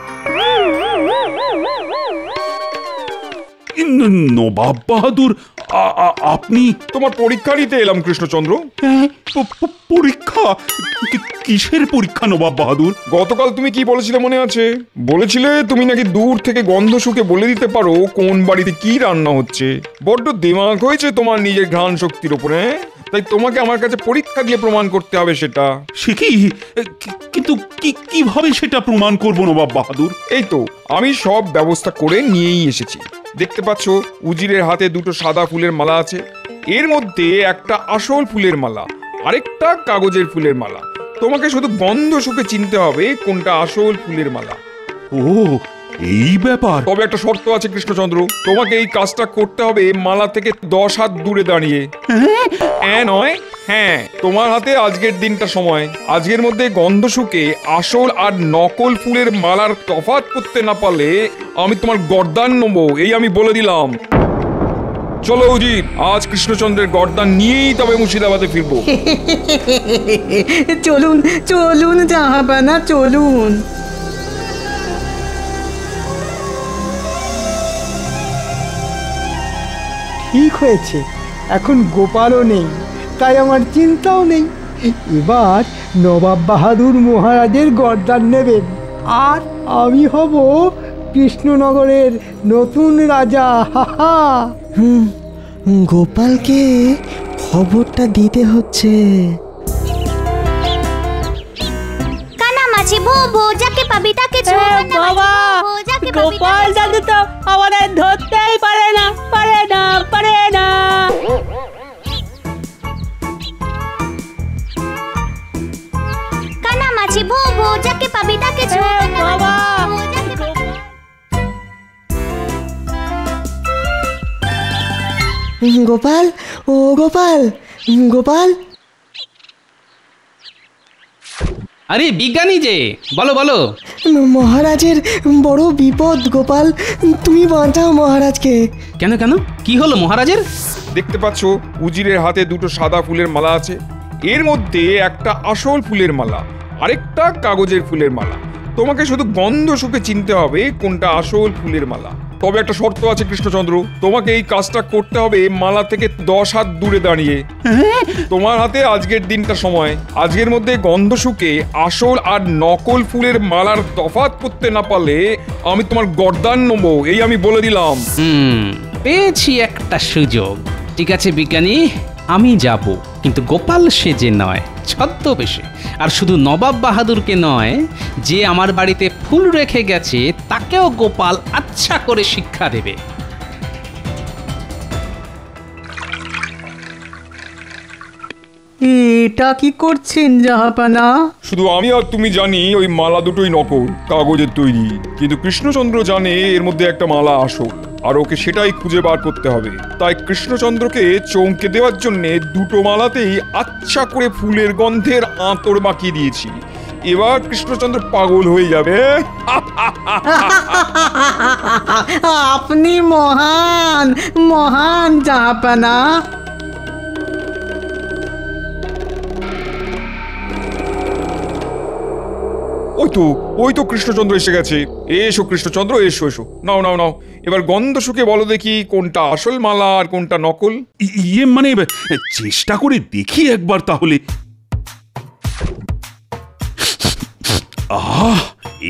নবাব বাহাদুর, আপনি? তোমার পরীক্ষা নিতে এলাম কৃষ্ণচন্দ্র। পরীক্ষা? কিসের পরীক্ষা নবাব বাহাদুর? গতকাল তুমি কি বলেছিলে মনে আছে? বলেছিলে তুমি নাকি দূর থেকে গন্ধ শুকে বলে দিতে পারো কোন বাড়িতে কি রান্না হচ্ছে। বড্ড দিমাগ হয়েছে তোমার নিজের ঘ্রাণ শক্তির উপরে, তাই তোমাকে আমার কাছে পরীক্ষা দিয়ে প্রমাণ করতে হবে সেটা। সে কি? কিন্তু কিভাবে সেটা প্রমাণ করব নবাব বাহাদুর? এই তো আমি সব ব্যবস্থা করে নিয়েই এসেছি। দেখতে পাচ্ছ উজিরের হাতে 2টো সাদা ফুলের মালা আছে, এর মধ্যে একটা আসল ফুলের মালা, আরেকটা কাগজের ফুলের মালা। তোমাকে শুধু গন্ধ শুকে চিনতে হবে কোনটা আসল ফুলের মালা। ও, এই ব্যাপার। তবে একটা শর্ত আছে কৃষ্ণচন্দ্র, তোমাকে এই কাজটা করতে হবে মালা থেকে 10 হাত দূরে দাঁড়িয়ে। নয়, হ্যাঁ, তোমার হাতে আজকের দিনটা সময়। আজকের মধ্যে গন্ধ শুকে আসল আর নকল ফুলের মালার তফাৎ করতে না পারলে আমি তোমার গর্দান নেবো, এই আমি বলে দিলাম। চলো উজির, আজ কৃষ্ণচন্দ্রের গর্দান নিয়েই তবে মুর্শিদাবাদে ফিরবো। চলুন চলুন জাহাপানা, চলুন। ঠিক হয়েছে, এখন গোপালও নেই, তাই আমার চিন্তাও নেই। এবার নবাব বাহাদুর মহারাজের গর্দান নেবেন আর আমি হব কৃষ্ণনগরের নতুন রাজা। হাহা। গোপালকে খবরটা দিতে হচ্ছে। কানামাছি ভো ভো, যাকে পাবি তাকে ছো। বাবা, গোপাল দাদু তো আমাদের ধরতেই পারে না, পারে না, পারে না। কানামাছি ভো ভো, যাকে পাবি তাকে ছো। বাবা, গোপাল, ও গোপাল, গোপাল। আরে বিজ্ঞানী যে, বলো বলো। মহারাজের বড় বিপদ গোপাল, তুমি বাঁচাও মহারাজকে। কেন কেন, কি হলো মহারাজের? দেখতে পাচ্ছ উজিরের হাতে 2টো সাদা ফুলের মালা আছে, এর মধ্যে একটা আসল ফুলের মালা, আরেকটা কাগজের ফুলের মালা। তোমাকে শুধু গন্ধ শুকে চিনতে হবে কোনটা আসল ফুলের মালা। তবে একটা শর্ত আছে কৃষ্ণচন্দ্র, তোমাকে এই কাজটা করতে হবে মালা থেকে 10 হাত দূরে দাঁড়িয়ে। তোমার হাতে আজকের দিনটা সময়। আজকের মধ্যে গন্ধ শুকে আসল আর নকল ফুলের মালার তফাৎ করতে না পারলে আমি তোমার গর্দান নেবো, এই আমি বলে দিলাম। পেয়েছি একটা সুযোগ। ঠিক আছে বিজ্ঞানী, আমি যাব, কিন্তু গোপাল সেজে নয়, ছদ্মবেশে। আর শুধু নবাব বাহাদুরকে নয়, যে আমার বাড়িতে ফুল রেখে গেছে তাকেও গোপাল আচ্ছা করে শিক্ষা দেবে। এটা কি করছেন জাহাপানা? শুধু আমি আর তুমি জানি ওই মালা দুটোই নকল, কাগজের তৈরি, কিন্তু কৃষ্ণচন্দ্র জানে এর মধ্যে একটা মালা আসল, আর ওকে সেটাই খুঁজে বার করতে হবে। তাই কৃষ্ণচন্দ্রকে চমকে দেওয়ার জন্য দুটো মালাতেই আচ্ছা করে ফুলের গন্ধের আঁতর মাখিয়ে দিয়েছি। এবার কৃষ্ণচন্দ্র পাগল হয়ে যাবে। আপনি মহান মহান জাহাপানা। ওই তো কৃষ্ণচন্দ্র এসে গেছে। এসো কৃষ্ণচন্দ্র, এসো এসো, নাও নাও নাও, এবার গন্ধ শুকে বলো দেখি কোনটা আসল মালা আর কোনটা নকল। ইয়ে মানে চেষ্টা করে দেখি একবার তাহলে। আহ,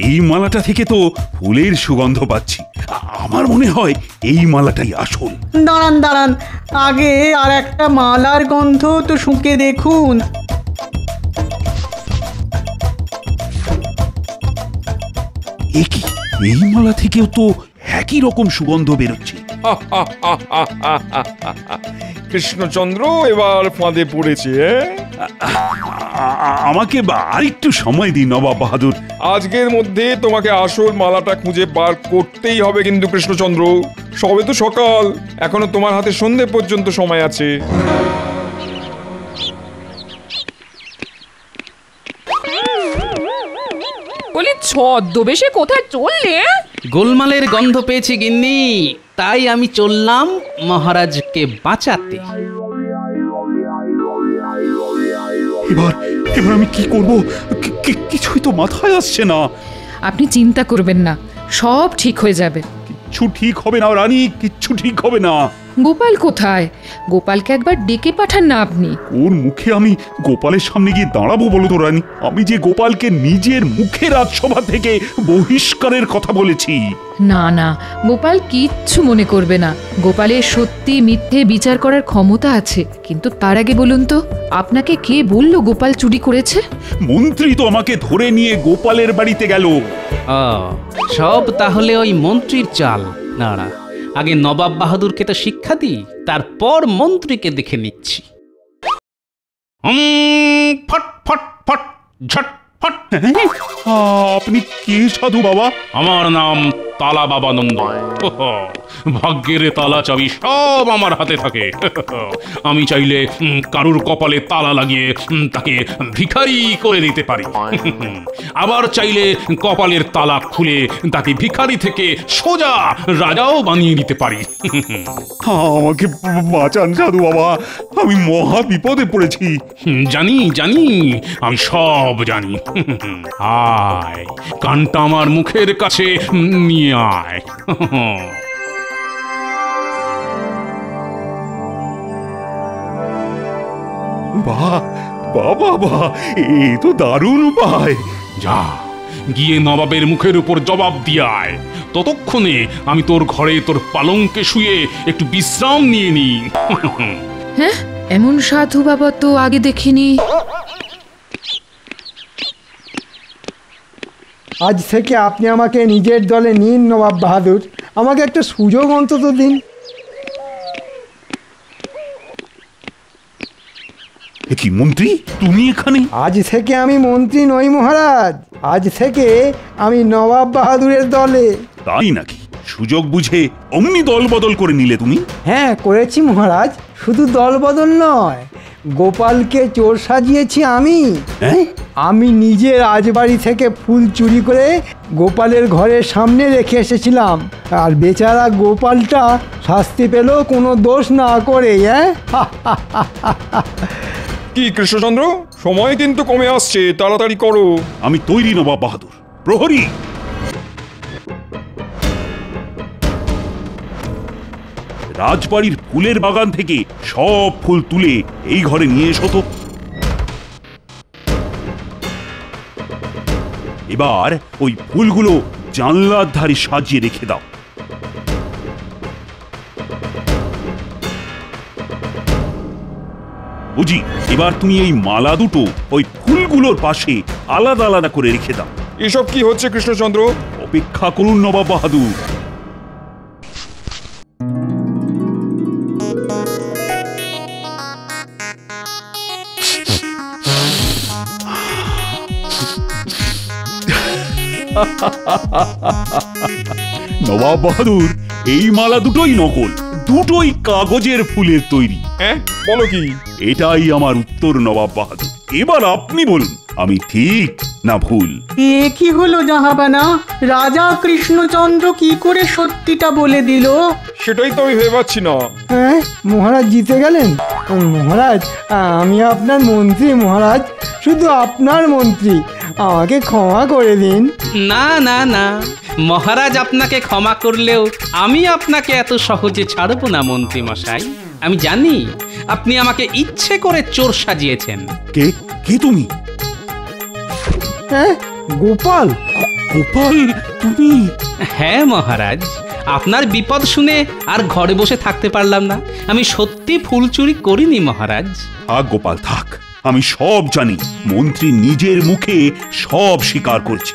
এই মালাটা থেকে তো ফুলের সুগন্ধ পাচ্ছি। আমার মনে হয় এই মালাটাই আসল। দাঁড়ান দাঁড়ান, আগে আর একটা মালার গন্ধ তো শুঁকে দেখুন। একই, এই মালা থেকেও তো একই রকম সুগন্ধ বেরোচ্ছে। কৃষ্ণচন্দ্র এবার ফাঁদে পড়েছে। আমাকে আরেকটু সময় দিন নবাব বাহাদুর। আজকের মধ্যে তোমাকে আসল মালাটা খুঁজে বার করতেই হবে কিন্তু কৃষ্ণচন্দ্র। সবে তো সকাল, এখনো তোমার হাতে সন্ধে পর্যন্ত সময় আছে। বলি ছদ্মবেশে কোথায় চললে? গোলমালের গন্ধ পেয়েছি গিন্নি, তাই আমি চললাম মহারাজকে বাঁচাতে। এবার এবার আমি কি করব? কিছুই তো মাথায় আসছে না। আপনি চিন্তা করবেন না, সব ঠিক হয়ে যাবে। কিচ্ছু ঠিক হবে না রানী, কিচ্ছু ঠিক হবে না। গোপাল কোথায়? গোপালকে একবার ডেকে পাঠান না আপনি। ওর মুখে আমি গোপালের সামনে গিয়ে দাঁড়াবো বলো তো রানী? আমি যে গোপালকে নিজের মুখে রাজসভা থেকে বহিষ্কারের কথা বলেছি। না না, গোপাল কিচ্ছু মনে করবে না। গোপালের সত্যি মিথ্যে বিচার করার ক্ষমতা আছে। কিন্তু তার আগে বলুন তো, আপনাকে কে বলল গোপাল চুরি করেছে? মন্ত্রী তো আমাকে ধরে নিয়ে গোপালের বাড়িতে গেল। সব তাহলে ওই মন্ত্রীর চাল। না, আগে নবাব বাহাদুরকে তো শিক্ষা দিই, তারপর মন্ত্রীকে দেখে নিচ্ছি। ফট ফট ফট ঝট ফট। আপনি কে সাধু বাবা? আমার নাম তালা বাবানন্দ। ভাগ্যের তালা চাবি সব আমার হাতে থাকে। আমি চাইলে কারুর কপালে তালা লাগিয়ে তাকে ভিখারি করে দিতে পারি, আবার চাইলে কপালের তালা খুলে তাকে ভিখারি থেকে সোজা রাজাও বানিয়ে দিতে পারি। আমাকে বাঁচান সাধু বাবা, আমি মহা বিপদে পড়েছি। জানি জানি, আমি সব জানি। আয়, কানটা আমার মুখের কাছে নিয়ে আয়। বাহ বাবা বাহ, এ তো দারুণ উপায়। যা গিয়ে নবাবের মুখের উপর জবাব দিয়ে আয়। ততক্ষণে আমি তোর ঘরে তোর পালঙ্কে শুয়ে একটু বিশ্রাম নিয়ে নি। হ্যাঁ, এমন সাধু বাবা তো আগে দেখিনি। আজ থেকে আপনি আমাকে নিজের দলে নিন নবাব বাহাদুর, আমাকে একটা সুযোগ অন্তত দিন। কি মন্ত্রী, তুমি এখানে? আজ থেকে আমি মন্ত্রী নই মহারাজ, আজ থেকে আমি নবাব বাহাদুরের দলে। তাই নাকি? সুযোগ বুঝে অমনি দল বদল করে নিলে তুমি? হ্যাঁ করেছি মহারাজ, শুধু দল বদল নয়, গোপালকে চোর সাজিয়েছি আমি। আমি নিজে রাজবাড়ি থেকে ফুল চুরি করে গোপালের ঘরের সামনে রেখে এসেছিলাম, আর বেচারা গোপালটা শাস্তি পেল কোনো দোষ না করে। কি কৃষ্ণচন্দ্র, সময় কিন্তু কমে আসছে, তাড়াতাড়ি করো। আমি তৈরি নবাব বাহাদুর। প্রহরী রাজবাড়ির ফুলের বাগান থেকে সব ফুল তুলে এই ঘরে নিয়ে এসো তো। এবার ওই ফুলগুলো জানলার ধারে সাজিয়ে রেখে দাও। বুঝি, এবার তুমি এই মালা দুটো ওই ফুলগুলোর পাশে আলাদা আলাদা করে রেখে দাও। এসব কি হচ্ছে কৃষ্ণচন্দ্র? অপেক্ষা করুন নবাব বাহাদুর। নবাব বাহাদুর, এই মালা দুটোই নকল, দুটোই কাগজের ফুলের তৈরি। হ্যাঁ, বলো কি? এটাই আমার উত্তর নবাব বাহাদুর। এবার আপনি বলুন, আমি ঠিক না ভুল? এ কি হলো জাহাপানা? রাজা কৃষ্ণচন্দ্র কি করে সত্যিটা বলে দিল? সেটাই তো আমি ভেবে পাচ্ছি না। হ্যাঁ, মহারাজ জিতে গেলেন। মহারাজ, আমি আপনার মন্ত্রী মহারাজ, শুধু আপনার মন্ত্রী, আমাকে ক্ষমা করে দিন। না না না, মহারাজ আপনাকে ক্ষমা করলেও আমি আপনাকে এত সহজে ছাড়ব না মন্ত্রী মশাই। আমি জানি আপনি আমাকে ইচ্ছে করে চোর সাজিয়েছেন। কে কে তুমি? হ্যাঁ, গোপাল। গোপাল তুমি? হ্যাঁ মহারাজ, আপনার বিপদ শুনে আর ঘরে বসে থাকতে পারলাম না। আমি সত্যি ফুল চুরি করিনি মহারাজ। থাক গোপাল থাক, আমি সব জানি। মন্ত্রী নিজের মুখে সব স্বীকার করছে।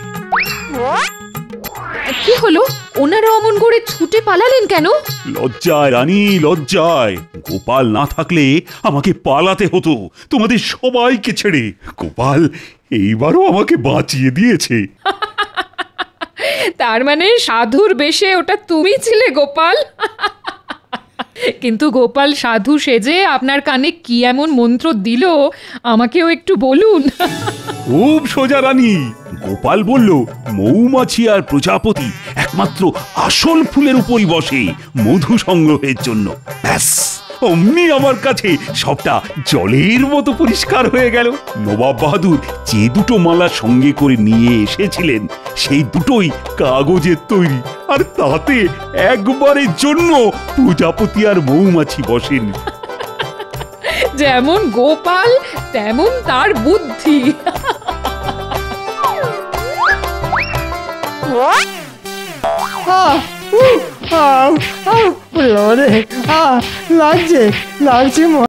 কি হলো? ওনারা অমন করে ছুটে পালালেন কেন? লজ্জায় রানী, লজ্জায়। গোপাল না থাকলে আমাকে পালাতে হতো তোমাদের সবাইকে ছেড়ে। গোপাল এইবারও আমাকে বাঁচিয়ে দিয়েছে। তার মানে সাধুর বেশে ওটা তুমি ছিলে গোপাল? কিন্তু গোপাল সাধু সেজে আপনার কানে কি এমন মন্ত্র দিল আমাকেও একটু বলুন। খুব সোজা রানী। গোপাল বলল, মৌমাছি আর প্রজাপতি একমাত্র আসল ফুলের উপরই বসে মধু সংগ্রহের জন্য। ব্যাস, অমনি আমার কাছে সবটা জলের মতো পরিষ্কার হয়ে গেল। নবাব বাহাদুর যে দুটো মালা সঙ্গে করে নিয়ে এসেছিলেন সেই দুটোই কাগজের তৈরি, আর তাতে একবারের জন্য প্রজাপতি আর মৌমাছি বসেন। যেমন গোপাল তেমন তার বুদ্ধি। লাগছে লাগছে।